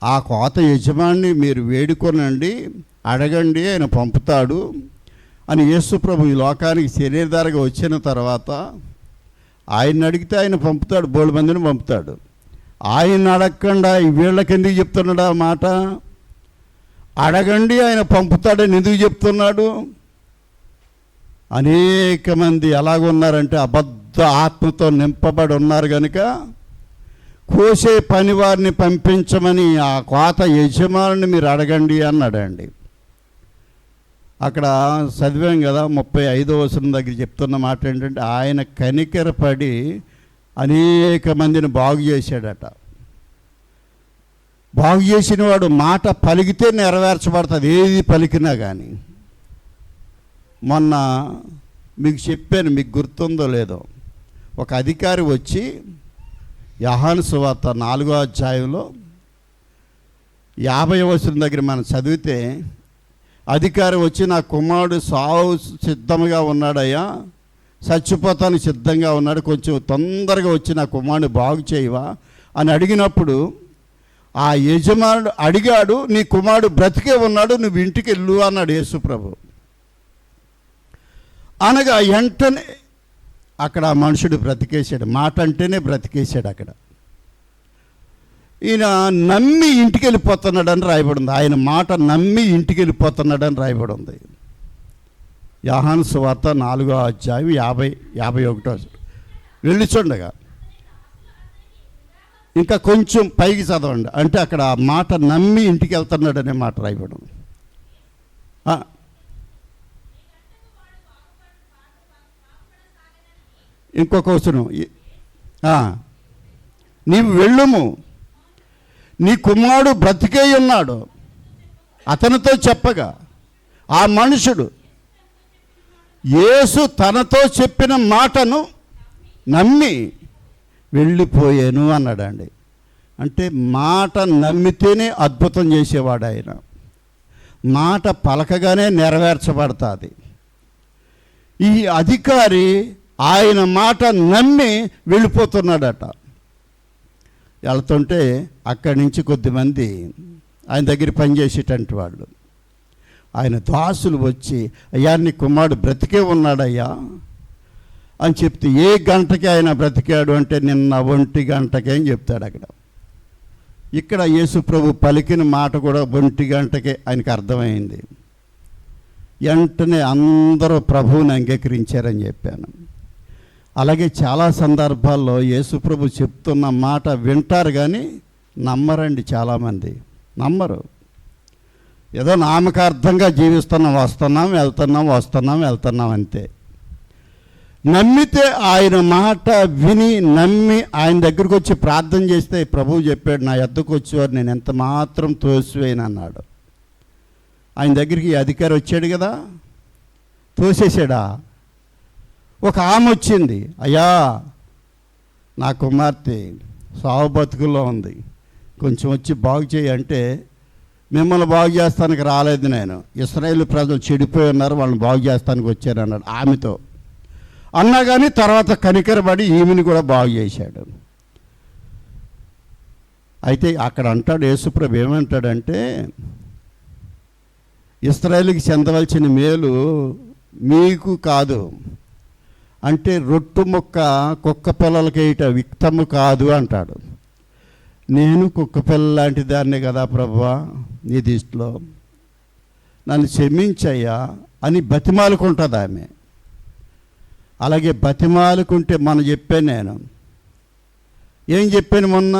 Speaker 1: ఆ కోత యజమాని మీరు వేడుకొనండి, అడగండి, ఆయన పంపుతాడు అని యేసుప్రభు ఈ లోకానికి శరీరధారగా వచ్చిన తర్వాత ఆయన అడిగితే ఆయన పంపుతాడు, బోల్డ్ మందిని పంపుతాడు. ఆయన అడగకుండా వీళ్ళకి ఎందుకు చెప్తున్నాడు ఆ మాట? అడగండి ఆయన పంపుతాడని ఎందుకు చెప్తున్నాడు? అనేక మంది ఎలాగున్నారంటే అబద్ధ ఆత్మతో నింపబడి ఉన్నారు కనుక కోసే పని వారిని పంపించమని ఆ కోత యజమానిని మీరు అడగండి అన్నాడండి. అక్కడ చదివాం కదా, 35వ వచనం దగ్గర చెప్తున్న మాట ఏంటంటే ఆయన కనికరపడి అనేక మందిని బాగు చేశాడట. బాగు చేసిన వాడు మాట పలికితే నెరవేర్చబడుతుంది, ఏది పలికినా కానీ. మొన్న మీకు చెప్పాను, మీకు గుర్తుందో లేదో, ఒక అధికారి వచ్చి యోహాను సువార్త 4వ అధ్యాయంలో 50వ వచనం దగ్గర మనం చదివితే, అధికారి వచ్చి నా కుమారుడు సావు సిద్ధంగా ఉన్నాడయ్యా, చచ్చిపోతానికి సిద్ధంగా ఉన్నాడు, కొంచెం తొందరగా వచ్చి నా కుమారుడు బాగు చేయవా అని అడిగినప్పుడు ఆ యజమానుడు అడిగాడు, నీ కుమారుడు బ్రతికే ఉన్నాడు, నువ్వు ఇంటికి వెళ్ళు అన్నాడు యేసుప్రభు. అనగా వెంటనే అక్కడ ఆ మనుషుడు బ్రతికేశాడు. మాట అంటేనే బ్రతికేశాడు. అక్కడ ఈయన నమ్మి ఇంటికి వెళ్ళిపోతున్నాడని రాయబడింది. ఆయన మాట నమ్మి ఇంటికి వెళ్ళిపోతున్నాడని రాయబడింది. యోహాను సువార్త 4వ అధ్యాయం 51 వెళ్ళి చూడగా ఇంకా కొంచెం పైకి చదవండి, అంటే అక్కడ ఆ మాట నమ్మి ఇంటికి వెళ్తున్నాడు అనే మాట రాయబడింది. ఇంకొక వచనం, నీవు వెళ్ళుము, నీ కుమారుడు బ్రతికే ఉన్నాడు అతనితో చెప్పగా ఆ మనుషుడు యేసు తనతో చెప్పిన మాటను నమ్మి వెళ్ళిపోయాను అన్నాడండి. అంటే మాట నమ్మితేనే అద్భుతం చేసేవాడు ఆయన. మాట పలకగానే నెరవేర్చబడుతుంది. ఈ అధికారి ఆయన మాట నమ్మి వెళ్ళిపోతున్నాడట. వెళ్తుంటే అక్కడి నుంచి కొద్దిమంది ఆయన దగ్గర పనిచేసేటంటి వాళ్ళు ఆయన దాసులు వచ్చి, అయ్యా నీ కుమారుడు బ్రతికే ఉన్నాడయ్యా అని చెప్తే, ఏ గంటకి ఆయన బ్రతికాడు అంటే నిన్న 1 గంటకే అని చెప్తాడు అక్కడ. ఇక్కడ యేసు ప్రభు పలికిన మాట కూడా 1 గంటకే ఆయనకు అర్థమైంది. వెంటనే అందరూ ప్రభువుని అంగీకరించారని చెప్పాను. అలాగే చాలా సందర్భాల్లో యేసు ప్రభు చెప్తున్న మాట వింటారు కానీ నమ్మరండి. చాలామంది నమ్మరు. ఏదో నామకార్థంగా జీవిస్తున్నాం, వస్తున్నాం వెళ్తున్నాం అంతే. నమ్మితే ఆయన మాట విని నమ్మి ఆయన దగ్గరికి వచ్చి ప్రార్థన చేస్తే ప్రభువు చెప్పాడు, నా యొద్దకు వచ్చేవారు నేను ఎంత మాత్రం తోసివేయను అన్నాడు. ఆయన దగ్గరికి ఈ అధికారి వచ్చాడు కదా, తోసేసాడా? ఒక ఆమె వచ్చింది, అయ్యా నా కుమార్తె సావు బతుకుల్లో ఉంది, కొంచెం వచ్చి బాగు చేయి అంటే, మిమ్మల్ని బాగు చేస్తానికి రాలేదు నేను, ఇశ్రాయేలు ప్రజలు చెడిపోయి ఉన్నారు, వాళ్ళని బాగు చేస్తానికి వచ్చాను అన్నాడు ఆమెతో. అన్నా కానీ తర్వాత కనికరపడి ఈమెను కూడా బాగు చేశాడు. అయితే అక్కడ అంటాడు యేసుప్రభు, ఏమంటాడంటే, ఇశ్రాయేలుకి చెందవలసిన మేలు మీకు కాదు అంటే, రొట్టు ముక్క కుక్క పిల్లలకి వేయట విక్తము కాదు అంటాడు. నేను కుక్క పిల్ల లాంటి దాన్నే కదా ప్రభువా నీ దృష్టిలో, నన్ను క్షమించయ్యా అని బతిమాలుకుంటుంది ఆమె. అలాగే బతిమాలుకుంటే మనం చెప్పాను, నేను ఏం చెప్పాను మొన్న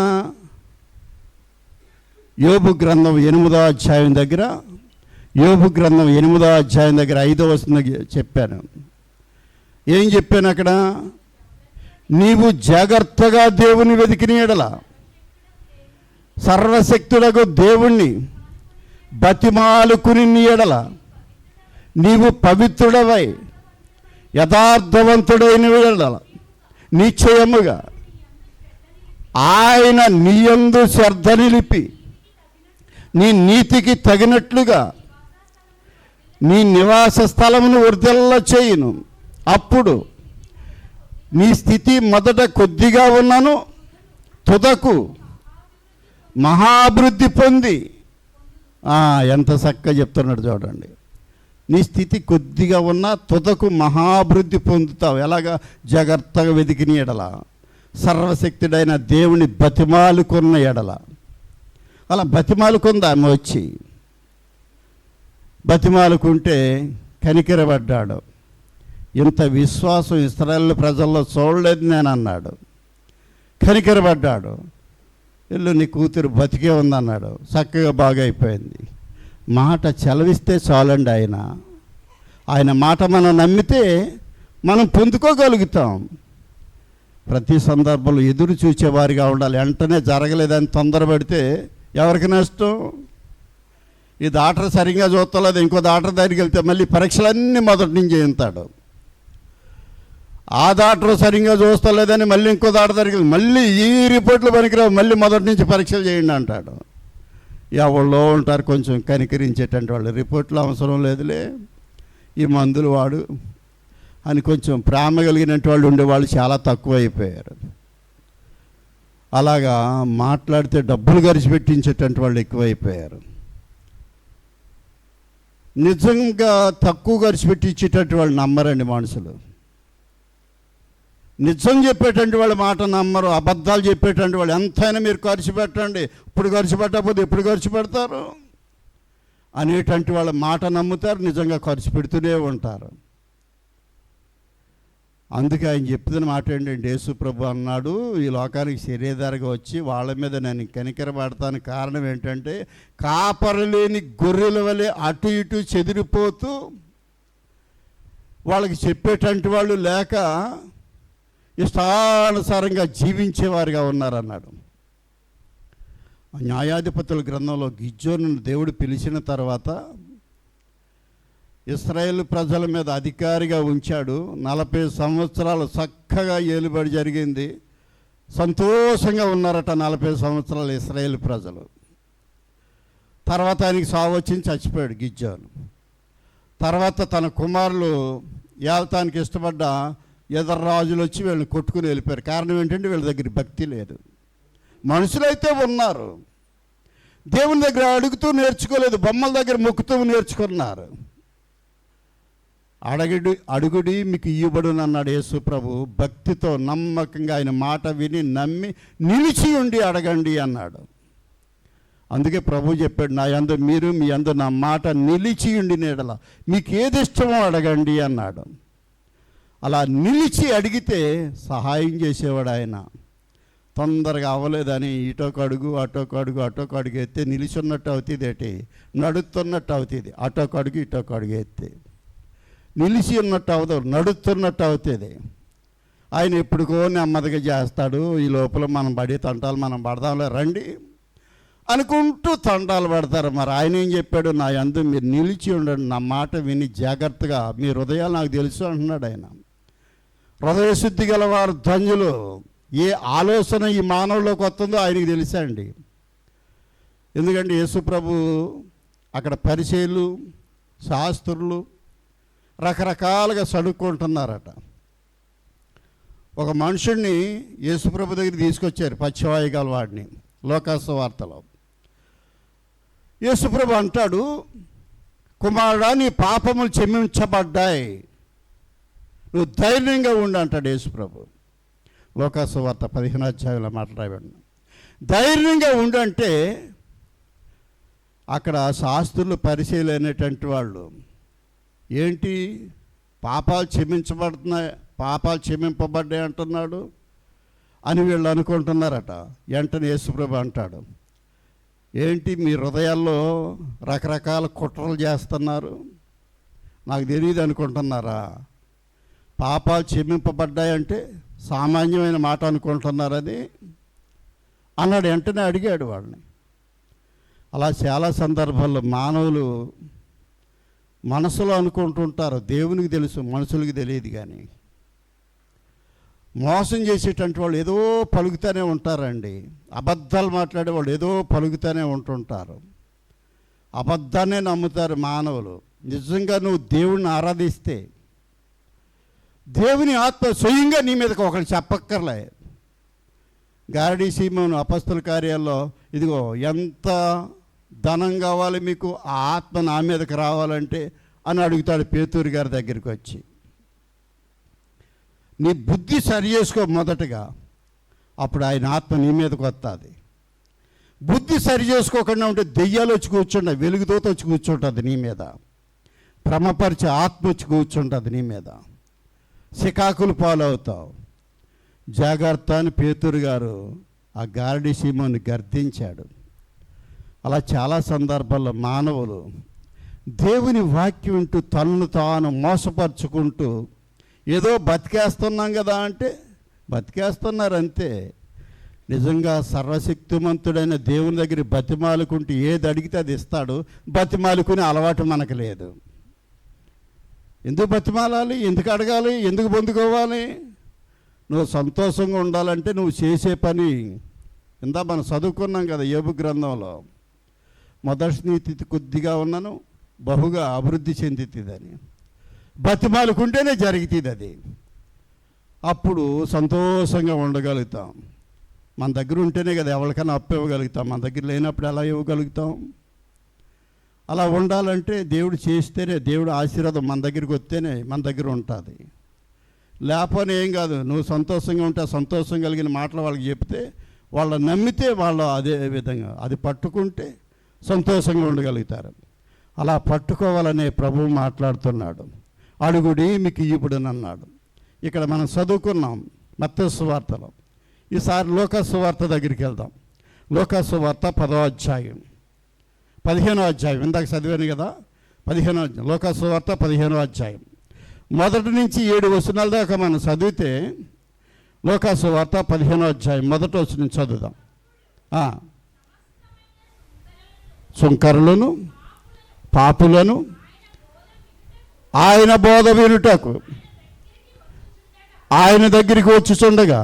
Speaker 1: యోబు గ్రంథం 8వ అధ్యాయం దగ్గర, యోబు గ్రంథం 8వ అధ్యాయం దగ్గర 5వ వచనం చెప్పాను. ఏం చెప్పాను అక్కడ? నీవు జాగ్రత్తగా దేవుని వెతికిన యెడల, సర్వశక్తుడగు దేవుణ్ణి బతిమాలుకుని యెడల, నీవు పవిత్రుడవై యథార్థవంతుడైన యెడల నిశ్చయముగా ఆయన నీయందు శ్రద్ధ నిలిపి నీ నీతికి తగినట్లుగా నీ నివాస స్థలమును వర్ధిల్ల చేయును. అప్పుడు నీ స్థితి మొదట కొద్దిగా ఉన్నను తుదకు మహాభివృద్ధి పొంది, ఎంత చక్కగా చెప్తున్నాడు చూడండి. నీ స్థితి కొద్దిగా ఉన్నా తుదకు మహాభివృద్ధి పొందుతావు. ఎలాగా? జాగ్రత్తగా వెతికిన ఎడల, సర్వశక్తుడైన దేవుని బతిమాలుకున్న ఎడల. అలా బతిమాలుకుంది ఆమె వచ్చి, బతిమాలుకుంటే కనికరపడ్డాడు. ఇంత విశ్వాసం ఇశ్రాయేలు ప్రజల్లో చూడలేదు నేను అన్నాడు. కనికరపడ్డాడు. ఇల్లు నీ కూతురు బతికే ఉందన్నాడు. చక్కగా బాగా అయిపోయింది. మాట చలవిస్తే చాలండి. ఆయన మాట మనం నమ్మితే మనం పొందుకోగలుగుతాం. ప్రతి సందర్భంలో ఎదురు చూచేవారిగా ఉండాలి. వెంటనే జరగలేదని తొందరపడితే ఎవరికి నష్టం? ఈ డాక్టర్ సరిగ్గా చూస్తలేదు, ఇంకో డాక్టర్ దగ్గరికి వెళ్తే మళ్ళీ పరీక్షలన్నీ మొదటి నుంచి చేయించాడు. ఆ డాక్టర్ సరిగ్గా చూస్తలేదని మళ్ళీ ఇంకో డాక్టర్ దగ్గరికి మళ్ళీ ఈ రిపోర్ట్లు పనికిరావు, మళ్ళీ మొదటి నుంచి పరీక్షలు చేయండి అంటాడు. ఎవళ్ళో ఉంటారు కొంచెం కనికరించేటంటే వాళ్ళు, రిపోర్ట్లు అవసరం లేదులే, ఈ మందులు వాడు అని కొంచెం ప్రేమ కలిగినట్టు వాళ్ళు ఉండేవాళ్ళు చాలా తక్కువ అయిపోయారు. అలాగా మాట్లాడితే డబ్బులు ఖర్చు పెట్టించేటంటే వాళ్ళు ఎక్కువైపోయారు. నిజంగా తక్కువ ఖర్చు పెట్టించేటట్టు వాళ్ళు నమ్మరండి మనుషులు. నిజం చెప్పేటంటే వాళ్ళ మాట నమ్మరు. అబద్ధాలు చెప్పేటంటే వాళ్ళు ఎంతైనా మీరు ఖర్చు పెట్టండి, ఇప్పుడు ఖర్చు పెట్టకపోతే ఎప్పుడు ఖర్చు పెడతారు అనేటంటే వాళ్ళ మాట నమ్ముతారు, నిజంగా ఖర్చు పెడుతూనే ఉంటారు. అందుకే ఆయన చెప్తున్న మాట ఏంటంటే, యేసు ప్రభు అన్నాడు, ఈ లోకానికి శరీరధారిగా వచ్చి వాళ్ళ మీద నేను కనికరపడతాను. కారణం ఏంటంటే, కాపరి లేని గొర్రెల వలె అటు ఇటు చెదిరిపోతూ వాళ్ళకి చెప్పేటంటి వాళ్ళు లేక ఇష్టానుసారంగా జీవించేవారుగా ఉన్నారన్నాడు. న్యాయాధిపతుల గ్రంథంలో గిద్యోనును దేవుడు పిలిచిన తర్వాత ఇశ్రాయేలు ప్రజల మీద అధికారిగా ఉంచాడు. 40 సంవత్సరాలు చక్కగా ఏలుబడి జరిగింది. సంతోషంగా ఉన్నారట 40 సంవత్సరాలు ఇశ్రాయేలు ప్రజలు. తర్వాత ఆయనకి సావు వచ్చింది, చచ్చిపోయాడు గిద్యోను. తర్వాత తన కుమారులు ఏల్తానికి ఇష్టపడ్డ ఎదరు రాజులు వచ్చి వీళ్ళని కొట్టుకుని వెళ్ళిపోయారు. కారణం ఏంటంటే వీళ్ళ దగ్గర భక్తి లేదు. మనుషులైతే ఉన్నారు, దేవుని దగ్గర అడుగుతూ నేర్చుకోలేదు, బొమ్మల దగ్గర మొక్కుతూ నేర్చుకున్నారు. అడుగుడి మీకు ఇవ్వబడును అన్నాడు యేసు ప్రభు. భక్తితో నమ్మకంగా ఆయన మాట విని నమ్మి నిలిచి ఉండి అడగండి అన్నాడు. అందుకే ప్రభు చెప్పాడు, నా యందు మీరు మీ యందు నా మాట నిలిచి ఉండి నీడల మీకు ఏది ఇష్టమో అడగండి అన్నాడు. అలా నిలిచి అడిగితే సహాయం చేసేవాడు ఆయన. తొందరగా అవ్వలేదని ఇటొక అడుగు అటొక అడుగు అటొక అడుగు ఎత్తే నిలిచున్నట్టు అవుతుంది, ఏంటి నడుస్తున్నట్టు అవుతుంది. అటొక అడుగు ఇటొక అడుగు ఎత్తే నిలిచి ఉన్నట్టు అవదు, నడుస్తున్నట్టు అవుతుంది. ఆయన ఎప్పుడుకో నెమ్మదిగా చేస్తాడు. ఈ లోపల మనం పడే తంటాలు మనం పడదాంలే రండి అనుకుంటూ తండాలు పడతారు. మరి ఆయన ఏం చెప్పాడు, నా యందు మీరు నిలిచి ఉండండి, నా మాట విని జాగ్రత్తగా, మీ హృదయాలు నాకు తెలుసు అంటున్నాడు ఆయన. హృదయశుద్ధి గలవారు ధన్యులు. ఏ ఆలోచన ఈ మానవులోకి వస్తుందో ఆయనకి తెలుసండి. ఎందుకంటే యేసుప్రభు అక్కడ పరిచయులు శాస్త్రులు రకరకాలుగా సడుక్కుంటున్నారట. ఒక మనుషుడిని యేసుప్రభు దగ్గర తీసుకొచ్చారు, పచ్చివాయు గలవాడిని, లోకాసు వార్తలో. యేసుప్రభు అంటాడు, కుమారుడా నీ పాపములు క్షమించబడ్డాయి, నువ్వు ధైర్యంగా ఉండు అంటాడు యేసుప్రభు. లోకాసు వార్త 15వ అధ్యాయంలో మాట్లాడబడిన ధైర్యంగా ఉండు అంటే అక్కడ శాస్త్రులు పరిచయులు అనేటువంటి వాళ్ళు ఏంటి పాపాలు క్షమింపబడ్డాయి అంటున్నాడు అని వీళ్ళు అనుకుంటున్నారట. వెంటనే యేసుప్రభు అంటాడు, ఏంటి మీ హృదయాల్లో రకరకాల కుట్రలు చేస్తున్నారు, నాకు తెలియదు అనుకుంటున్నారా? పాపాలు క్షమింపబడ్డాయంటే సామాన్యమైన మాట అనుకుంటున్నారని అన్నాడు. వెంటనే అడిగాడు వాళ్ళని. అలా చాలా సందర్భాల్లో మానవులు మనసులో అనుకుంటుంటారు, దేవునికి తెలుసు, మనుషులకి తెలియదు. కానీ మోసం చేసేటువంటి వాళ్ళు ఏదో పలుకుతూనే ఉంటారండి. అబద్ధాలు మాట్లాడే వాళ్ళు ఏదో పలుకుతూనే ఉంటుంటారు. అబద్ధాన్నే నమ్ముతారు మానవులు. నిజంగా నువ్వు దేవుణ్ణి ఆరాధిస్తే దేవుని ఆత్మ స్వయంగా నీ మీదకి ఒకరు చెప్పక్కర్లే. గారడీ సీమోను అపొస్తలుల కార్యాల్లో, ఇదిగో ఎంత ధనం కావాలి మీకు, ఆ ఆత్మ నా మీదకి రావాలంటే అని అడుగుతాడు పేతురు గారి దగ్గరికి వచ్చి. నీ బుద్ధి సరి చేసుకో మొదటగా, అప్పుడు ఆయన ఆత్మ నీ మీదకి వస్తుంది. బుద్ధి సరి చేసుకోకుండా ఉంటే దెయ్యాలు వచ్చి కూర్చుంటాయి, వెలుగుదోత వచ్చి కూర్చుంటుంది నీ మీద, భ్రమపరిచే ఆత్మ వచ్చి కూర్చుంటుంది నీ మీద, సికాకులు పాలవుతావు. జాగ్రత్త అని పేతురు గారు ఆ గారడీ సీమోని గర్దించాడు. అలా చాలా సందర్భాల్లో మానవులు దేవుని వాక్యం వింటూ తనను తాను మోసపరుచుకుంటూ ఏదో బతికేస్తున్నాం కదా అంటే బతికేస్తున్నారు అంతే. నిజంగా సర్వశక్తిమంతుడైన దేవుని దగ్గర బతిమాలుకుంటూ ఏది అడిగితే అది ఇస్తాడు. బతిమాలుకునే అలవాటు మనకు లేదు. ఎందుకు బతిమాలాలి, ఎందుకు అడగాలి, ఎందుకు పొందుకోవాలి? నువ్వు సంతోషంగా ఉండాలంటే నువ్వు చేసే పని, ఇందా మనం చదువుకున్నాం కదా యోబు గ్రంథంలో, మొదటి నీతి కొద్దిగా ఉన్నాను బహుగా అభివృద్ధి చెందుతుందని. బతిమాలుకుంటేనే జరుగుతుంది అది. అప్పుడు సంతోషంగా ఉండగలుగుతాం. మన దగ్గర ఉంటేనే కదా ఎవరికైనా అప్పు ఇవ్వగలుగుతాం. మన దగ్గర లేనప్పుడు ఎలా ఇవ్వగలుగుతాం? అలా ఉండాలంటే దేవుడు చేస్తేనే, దేవుడు ఆశీర్వాదం మన దగ్గరికి వస్తేనే మన దగ్గర ఉంటుంది. లేకపోతే ఏం కాదు. నువ్వు సంతోషంగా ఉంటే సంతోషం కలిగిన మాటలు వాళ్ళకి చెప్తే, వాళ్ళు నమ్మితే వాళ్ళు అదే విధంగా అది పట్టుకుంటే సంతోషంగా ఉండగలుగుతారు. అలా పట్టుకోవాలనే ప్రభువు మాట్లాడుతున్నాడు. అడుగుడి మీకు ఇవ్వబడును అన్నాడు. ఇక్కడ మనం చదువుకున్నాం మత్తయి సువార్తలో. ఈసారి లోకాసు వార్త దగ్గరికి వెళ్దాం. లోకాసు వార్త 10వ అధ్యాయం 15వ అధ్యాయం ఇందాక చదివాను కదా, 15వ అధ్యాయం లోకాసు వార్త 15వ అధ్యాయం 1 నుంచి 7 వచనాల దాకా మనం చదివితే, లోకాసు వార్త 15వ అధ్యాయం 1వ వచనం చదువుదాం. సుంకరులను పాపులను ఆయన బోధ వినుటకు ఆయన దగ్గరికి వచ్చుచుండగా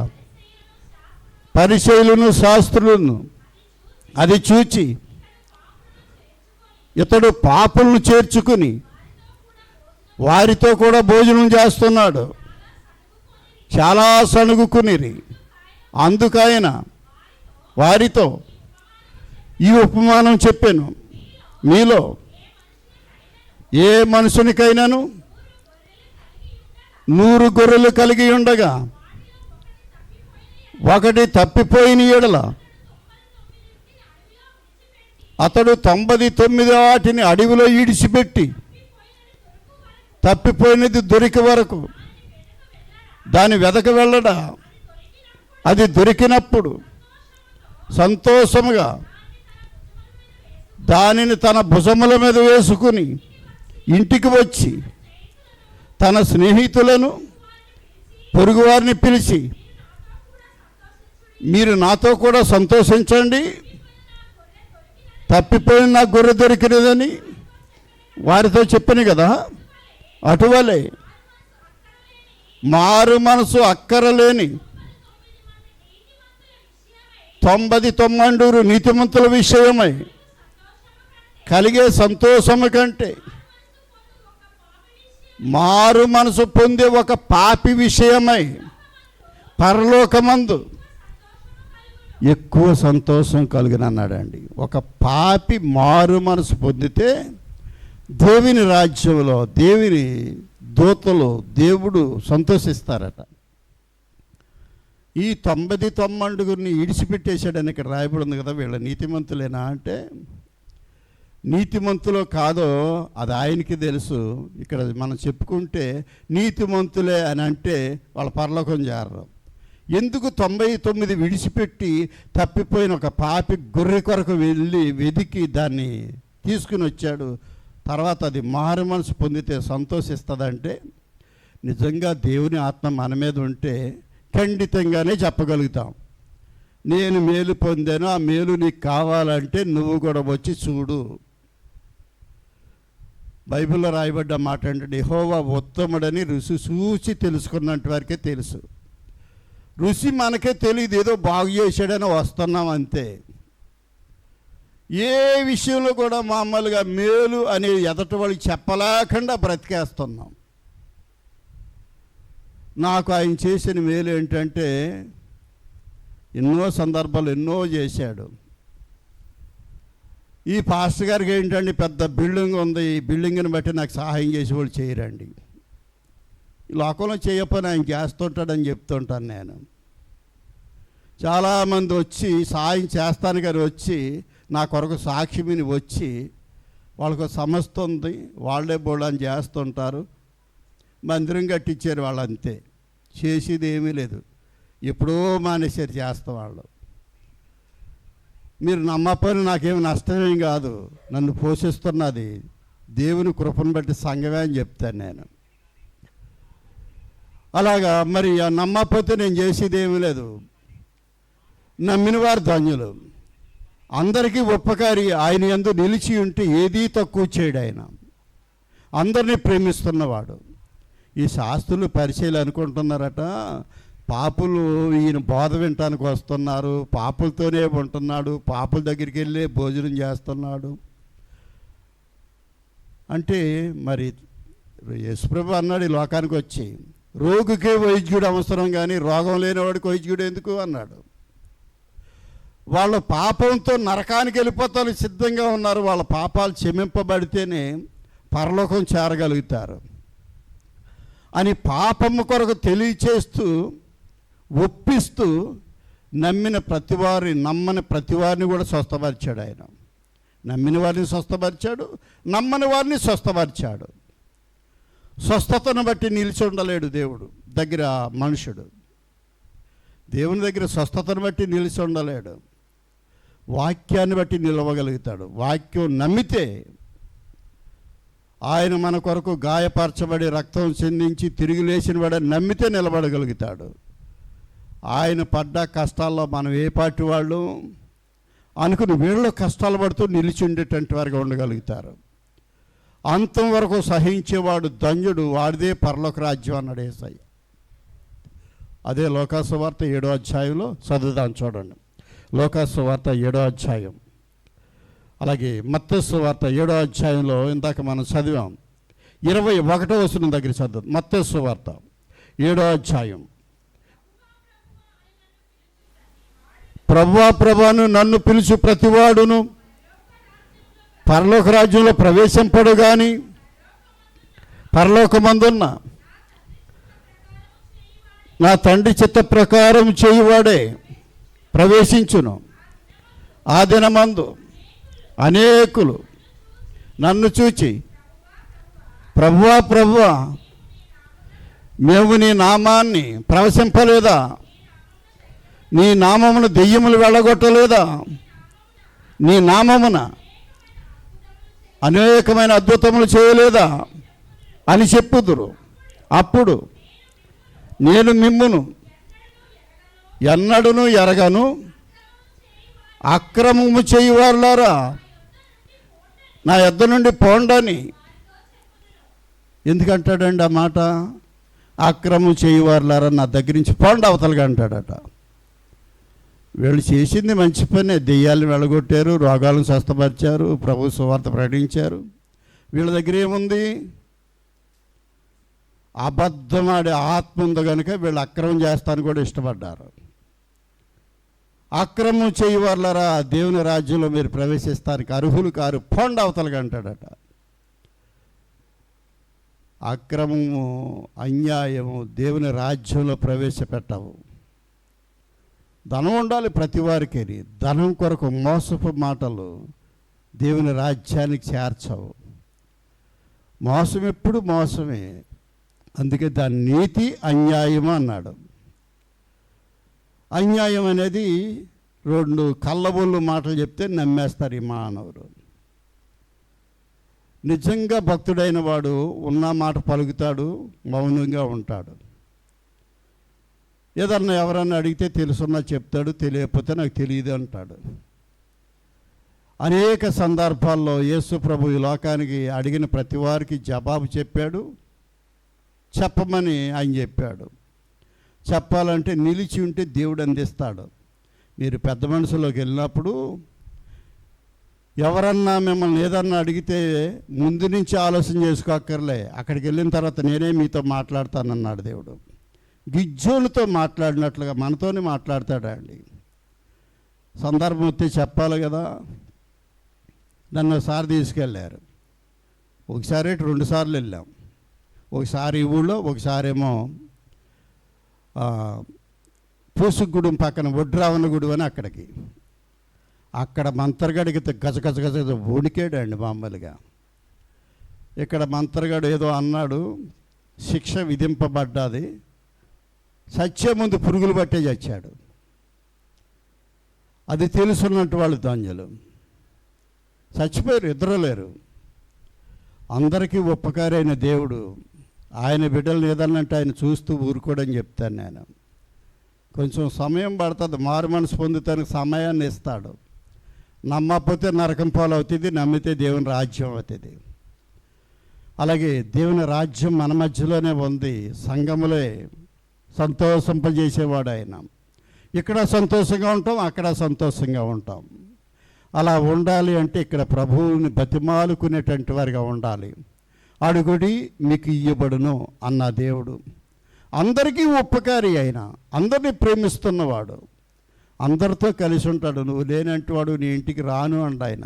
Speaker 1: పరిసయ్యులను శాస్త్రులను అది చూచి ఇతడు పాపులను చేర్చుకుని వారితో కూడా భోజనం చేస్తున్నాడు, చాలా సణుగుకునిరి. అందుకైన వారితో, ఈ ఉపమానం చెప్పాను. మీలో ఏ మనుషునికైనాను 100 గొర్రెలు కలిగి ఉండగా ఒకటి తప్పిపోయిన ఎడల అతడు 99 వాటిని అడవిలో ఈడిచిపెట్టి తప్పిపోయినది దొరికి వరకు దాని వెదక వెళ్ళడా? అది దొరికినప్పుడు సంతోషముగా దానిని తన భుజముల మీద వేసుకుని ఇంటికి వచ్చి తన స్నేహితులను పొరుగువారిని పిలిచి, మీరు నాతో కూడా సంతోషించండి, తప్పిపోయిన నా గొర్రె దొరికినదని వారితో చెప్పాను కదా. అటువలే మారు మనసు అక్కరలేని 99 నీతిమంతుల విషయమై కలిగే సంతోషము కంటే మారు మనసు పొందే ఒక పాపి విషయమై పరలోకమందు ఎక్కువ సంతోషం కలుగునన్నాడండి. ఒక పాపి మారు మనసు పొందితే దేవుని రాజ్యంలో దేవుని దూతలు దేవుడు సంతోషిస్తారట. ఈ 99 ఇడిచిపెట్టేశాడని ఇక్కడ రాయబడి ఉంది కదా. వీళ్ళ నీతిమంతులేనా అంటే, నీతిమంతులో కాదో అది ఆయనకి తెలుసు. ఇక్కడ మనం చెప్పుకుంటే నీతిమంతులే అని అంటే వాళ్ళ పరలోకం చేరరు. ఎందుకు 99 విడిచిపెట్టి తప్పిపోయిన ఒక పాపి గొర్రె కొరకు వెళ్ళి వెదికి దాన్ని తీసుకుని వచ్చాడు? తర్వాత అది మారు మనసు పొందితే సంతోషిస్తుందంటే, నిజంగా దేవుని ఆత్మ మన మీద ఉంటే ఖండితంగానే చెప్పగలుగుతాం, నేను మేలు పొందాను, ఆ మేలు నీకు కావాలంటే నువ్వు కూడా వచ్చి చూడు. బైబిల్లో రాయబడ్డ మాట అంటే, యెహోవా ఉత్తముడని రుచి చూసి తెలుసుకున్నట్టు వరకే తెలుసు. రుచి మనకే తెలియదు, ఏదో బాగు చేశాడని వస్తున్నాం అంతే. ఏ విషయంలో కూడా మామూలుగా మేలు అనేది ఎదటి వాళ్ళకి చెప్పలేకుండా బ్రతికేస్తున్నాం. నాకు ఆయన చేసిన మేలు ఏంటంటే, ఎన్నో సందర్భాలు ఎన్నో చేశాడు. ఈ పాస్టర్ గారికి ఏంటంటే పెద్ద బిల్డింగ్ ఉంది, ఈ బిల్డింగ్ని బట్టి నాకు సహాయం చేసేవాళ్ళు చేయరండి. ఈ లోకంలో చేయకపోయినా ఆయన చేస్తుంటాడని చెప్తుంటాను నేను. చాలామంది వచ్చి సహాయం చేస్తాను కానీ వచ్చి నా కొరకు సాక్షిని వచ్చి వాళ్ళకు సమస్య ఉంది, వాళ్ళే బోళ్ళని చేస్తుంటారు. మందిరం కట్టించారు వాళ్ళు, అంతే. చేసేది ఏమీ లేదు, ఎప్పుడో మానేసారు చేస్తాం వాళ్ళు. మీరు నమ్మకపోయినా నాకేమి నష్టమేం కాదు, నన్ను పోషిస్తున్నది దేవుని కృపను బట్టి సంఘమే అని చెప్తాను నేను. అలాగా మరి నమ్మకపోతే నేను చేసేది ఏమీ లేదు. నమ్మిన వారు ధన్యులు. అందరికీ ఉపకారి, ఆయన యందు నిలిచి ఉంటే ఏదీ తక్కువ చేయడు. ఆయన అందరినీ ప్రేమిస్తున్నవాడు. ఈ శాస్త్రులు పరిచయాలు అనుకుంటున్నారట, పాపులు ఈయన బోధ వినటానికి వస్తున్నారు, పాపులతోనే ఉంటున్నాడు, పాపుల దగ్గరికి వెళ్ళి భోజనం చేస్తున్నాడు అంటే, మరి యేసుప్రభు అన్నాడు ఈ లోకానికి వచ్చి, రోగికే వైద్యుడు అవసరం కానీ రోగం లేనివాడికి వైద్యుడు ఎందుకు అన్నాడు. వాళ్ళు పాపంతో నరకానికి వెళ్ళిపోతారు సిద్ధంగా ఉన్నారు. వాళ్ళ పాపాలు క్షమింపబడితేనే పరలోకం చేరగలుగుతారు అని పాపము కొరకు తెలియచేస్తూ ఒప్పిస్తూ నమ్మని ప్రతివారిని కూడా స్వస్థపరిచాడు ఆయన. నమ్మిన వారిని స్వస్థపరిచాడు, నమ్మని వారిని స్వస్థపరిచాడు. స్వస్థతను బట్టి నిలిచి ఉండలేడు దేవుడు దగ్గర మనుషుడు. దేవుని దగ్గర స్వస్థతను బట్టి నిలిచి ఉండలేడు, వాక్యాన్ని బట్టి నిలవగలుగుతాడు. వాక్యం నమ్మితే, ఆయన మన కొరకు గాయపరచబడి రక్తం చెందించి తిరిగి లేచిన వాడని నమ్మితే నిలబడగలుగుతాడు. ఆయన పడ్డ కష్టాల్లో మనం ఏ పార్టీ వాళ్ళు అనుకుని వీళ్ళు కష్టాలు పడుతూ నిలిచి ఉండేటువంటి వారిగా ఉండగలుగుతారు. అంతం వరకు సహించేవాడు ధన్యుడు, వాడిదే పరలోక రాజ్యం అన్నాడు యేసయ్య. అదే లోకాసు వార్త 7వ అధ్యాయంలో చదువుదాం, చూడండి. లోకాసు వార్త 7వ అధ్యాయం, అలాగే మత్తయి వార్త 7వ అధ్యాయంలో ఇందాక మనం చదివాం. 21వ వచనం దగ్గర చదువు. మత్తయి వార్త 7వ అధ్యాయం ప్రభువా ప్రభువాను నన్ను పిలుచు ప్రతివాడును పరలోక రాజ్యంలో ప్రవేశింపడు గాని పరలోకమందున్న నా తండ్రి చిత్త ప్రకారం చేయువాడే ప్రవేశించును. ఆ దినమందు అనేకులు నన్ను చూచి ప్రభువా ప్రభువా మేము నీ నామాన్ని ప్రవశింపలేదా, నీ నామమును దెయ్యములు వెళ్ళగొట్టలేదా, నీ నామమున అనేకమైన అద్భుతములు చేయలేదా అని చెప్పుదురు. అప్పుడు నేను మిమ్మును ఎన్నడూను ఎరగను, అక్రమము చేయువారులారా నా యొద్ద నుండి పోండని. ఎందుకంటాడండి ఆ మాట? అక్రమం చేయువారులారా నా దగ్గర నుంచి పోండి అవతలగా అంటాడట. వీళ్ళు చేసింది మంచి పనే. దెయ్యాలను వెళ్ళగొట్టారు, రోగాలను స్వస్థపరిచారు, ప్రభు సువార్త ప్రకటించారు. వీళ్ళ దగ్గర ఏముంది? అబద్ధమాడే ఆత్మ ఉంది కనుక వీళ్ళు అక్రమం చేస్తానికి కూడా ఇష్టపడ్డారు. అక్రమం చేయవారులారా దేవుని రాజ్యంలో మీరు ప్రవేశిస్తానికి అర్హులు కారు, పోండి అవతలగా అంటాడట. అక్రమము, అన్యాయము దేవుని రాజ్యంలో ప్రవేశపెట్టవు. ధనం ఉండాలి ప్రతి వారికి. ధనం కొరకు మోసపు మాటలు దేవుని రాజ్యానికి చేర్చవు. మోసం ఎప్పుడు మోసమే. అందుకే దాని నీతి అన్యాయం అన్నాడు. అన్యాయం అనేది రెండు కళ్ళబొల్లు మాటలు చెప్తే నమ్మేస్తారు ఈ మానవుడు. నిజంగా భక్తుడైన వాడు ఉన్న మాట పలుకుతాడు, మౌనంగా ఉంటాడు. ఏదన్నా ఎవరన్నా అడిగితే తెలుసున్నా చెప్తాడు, తెలియకపోతే నాకు తెలియదు అంటాడు. అనేక సందర్భాల్లో యేసు ప్రభు ఈ లోకానికి అడిగిన ప్రతి వారికి జవాబు చెప్పాడు. చెప్పమని ఆయన చెప్పాడు. చెప్పాలంటే నిలిచి ఉంటే దేవుడు అందిస్తాడు. మీరు పెద్ద మనసులోకి వెళ్ళినప్పుడు ఎవరన్నా మిమ్మల్ని ఏదన్నా అడిగితే ముందు నుంచి ఆలోచన చేసుకోక్కర్లే. అక్కడికి వెళ్ళిన తర్వాత నేనే మీతో మాట్లాడతానన్నాడు దేవుడు. గిజ్జోలతో మాట్లాడినట్లుగా మనతోనే మాట్లాడతాడండి. సందర్భం వస్తే చెప్పాలి కదా. నన్ను ఒకసారి తీసుకెళ్ళారు. ఒకసారి 2 సార్లు వెళ్ళాం. ఒకసారి ఈ ఊళ్ళో, ఒకసారేమో పూసుగూడెం పక్కన వడ్రావనగూడెం అని అక్కడికి. అక్కడ మంత్రగాడికి గజగజ గజ వణికాడండి మామూలుగా. ఇక్కడ మంత్రగాడు ఏదో అన్నాడు, శిక్ష విధింపబడ్డాది, చచ్చే ముందు పురుగులు పట్టే చచ్చాడు. అది తెలుసున్నట్టు వాళ్ళు ధాన్యులు చచ్చిపోయారు, ఇద్దరు లేరు. అందరికీ ఉపకారైన దేవుడు ఆయన బిడ్డలు ఏదన్నంటే ఆయన చూస్తూ ఊరుకోడని చెప్తాను నేను. కొంచెం సమయం పడుతుంది, మారు మనసు పొందుతానికి సమయాన్ని ఇస్తాడు. నమ్మకపోతే నరకం పాలవుతుంది, నమ్మితే దేవుని రాజ్యం అవుతుంది. అలాగే దేవుని రాజ్యం మన మధ్యలోనే ఉంది. సంఘములే సంతోషింపజేసేవాడు ఆయన. ఇక్కడ సంతోషంగా ఉంటాం, అక్కడ సంతోషంగా ఉంటాం. అలా ఉండాలి అంటే ఇక్కడ ప్రభువుని బతిమాలుకునేటువంటి వారిగా ఉండాలి. అడుగుడి మీకు ఇయ్యబడును అన్న దేవుడు అందరికీ ఉపకారి అయిన, అందరినీ ప్రేమిస్తున్నవాడు, అందరితో కలిసి ఉంటాడు. నువ్వు లేనంటివాడు నీ ఇంటికి రాను అండు ఆయన.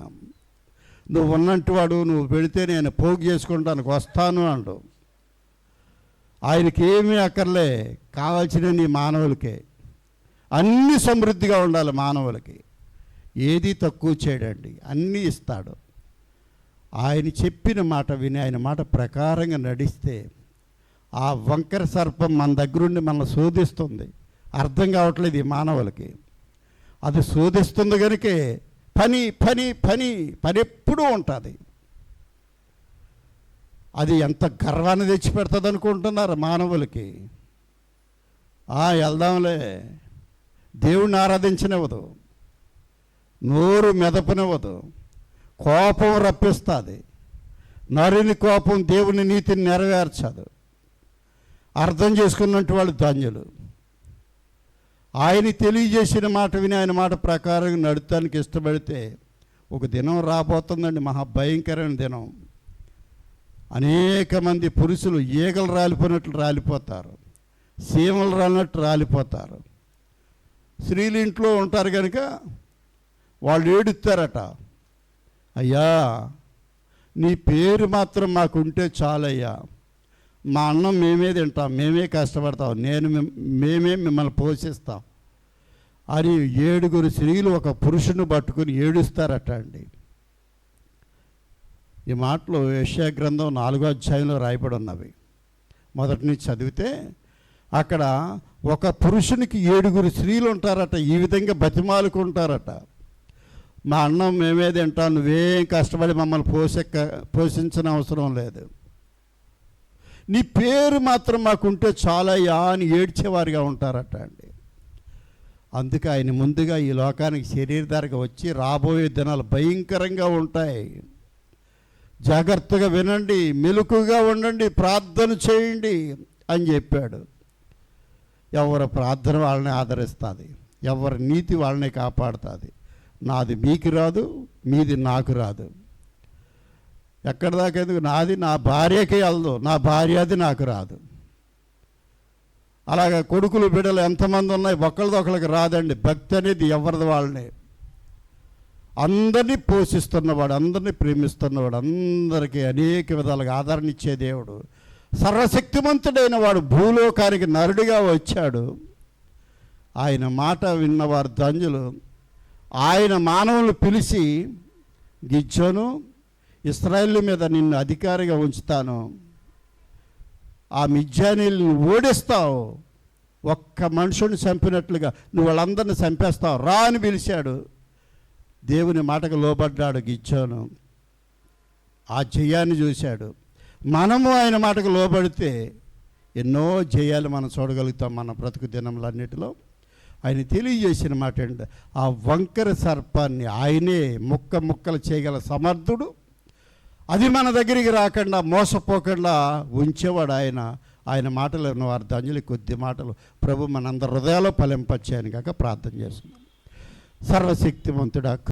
Speaker 1: నువ్వు ఉన్నంటివాడు నువ్వు పెడితే నేను పోగు చేసుకుంటానికి వస్తాను అండు. ఆయనకి ఏమీ అక్కర్లే, కావాల్సిన నీ మానవులకే. అన్నీ సమృద్ధిగా ఉండాలి మానవులకి, ఏది తక్కువ చేయడండి, అన్నీ ఇస్తాడు. ఆయన చెప్పిన మాట విని ఆయన మాట ప్రకారంగా నడిస్తే ఆ వంకర సర్పం మన దగ్గరుండి మనల్ని శోధిస్తుంది. అర్థం కావట్లేదు ఈ మానవులకి. అది శోధిస్తుంది కనుకే పని పని పని పని ఎప్పుడూ ఉంటుంది. అది ఎంత గర్వాన్ని తెచ్చిపెడుతుంది అనుకుంటున్నారు మానవులకి. వెళ్దాంలే, దేవుణ్ణి ఆరాధించనివ్వదు, నోరు మెదపనివ్వదు, కోపం రప్పిస్తుంది. నరుని కోపం దేవుని నీతిని నెరవేర్చదు. అర్థం చేసుకున్నట్టు వాళ్ళు ధాన్యులు. ఆయన తెలియజేసిన మాట విని ఆయన మాట ప్రకారం నడుతానికి ఇష్టపడితే ఒక దినం రాబోతుందండి, మహాభయంకరమైన దినం. అనేక మంది పురుషులు ఈగలు రాలిపోయినట్లు రాలిపోతారు, సీమలు రాలినట్టు రాలిపోతారు. స్త్రీలు ఇంట్లో ఉంటారు కనుక వాళ్ళు ఏడుస్తారట, అయ్యా నీ పేరు మాత్రం మాకుంటే చాలయ్యా, మా అన్నం మేమే తింటాం, మేమే కష్టపడతాం, మేమే మిమ్మల్ని పోషిస్తాం అని 7 స్త్రీలు ఒక పురుషుని పట్టుకుని ఏడుస్తారట అండి. ఈ మాటలు యెషయా గ్రంథం 4వ అధ్యాయంలో రాయబడి ఉన్నవి. మొదటి నుంచి చదివితే అక్కడ ఒక పురుషునికి 7 స్త్రీలు ఉంటారట, ఈ విధంగా బతిమాలుకుంటారట, మా అన్నం మేమే తింటాం, నువ్వేం కష్టపడి మమ్మల్ని పోషించిన అవసరం లేదు, నీ పేరు మాత్రం మాకుంటే చాలయ్యా అని ఏడ్చేవారిగా ఉంటారట అండి. అందుకే ఆయన ముందుగా ఈ లోకానికి శరీరధారిగా వచ్చి రాబోయే దినాలు భయంకరంగా ఉంటాయి, జాగ్రత్తగా వినండి, మెలకుగా ఉండండి, ప్రార్థన చేయండి అని చెప్పాడు. ఎవరి ప్రార్థన వాళ్ళని ఆదరిస్తుంది, ఎవరి నీతి వాళ్ళని కాపాడుతుంది. నాది మీకు రాదు, మీది నాకు రాదు. ఎక్కడి దాకా ఎందుకు, నాది నా భార్యకే వెళ్దు, నా భార్య అది నాకు రాదు. అలాగే కొడుకులు బిడ్డలు ఎంతమంది ఉన్నాయి, ఒకళ్ళకి రాదండి. భక్తి అనేది ఎవరిది వాళ్ళని, అందరినీ పోషిస్తున్నవాడు, అందరినీ ప్రేమిస్తున్నవాడు, అందరికీ అనేక విధాలుగా ఆదరణ ఇచ్చే దేవుడు, సర్వశక్తిమంతుడైన వాడు భూలోకానికి నరుడిగా వచ్చాడు. ఆయన మాట విన్నవారు ధన్యులు. ఆయన మానవులను పిలిచి, గిద్యోను, ఇశ్రాయేలు మీద నిన్ను అధికారిగా ఉంచుతాను, ఆ మిద్యానీయులను ఓడిస్తావు, ఒక్క మనుషుని చంపినట్లుగా నువ్వు వాళ్ళందరినీ చంపేస్తావు, రా అని పిలిచాడు. దేవుని మాటకు లోబడ్డాడు గిద్యోను, ఆ జయాన్ని చూశాడు. మనము ఆయన మాటకు లోబడితే ఎన్నో జయాలు మనం చూడగలుగుతాం మన బ్రతుకు దినములన్నిటిలో. ఆయన తెలియజేసిన మాట ఏంటంటే, ఆ వంకర సర్పాన్ని ఆయనే ముక్కలు చేయగల సమర్థుడు. అది మన దగ్గరికి రాకుండా మోసపోకుండా ఉంచేవాడు ఆయన. ఆయన మాటలు విన్నవారు ధన్యులు. కొద్ది మాటలు ప్రభు మనందరి హృదయాల్లో ఫలింపచేయను కాక ప్రార్థన చేస్తున్నాం. సర్వశక్తిమంతుడా,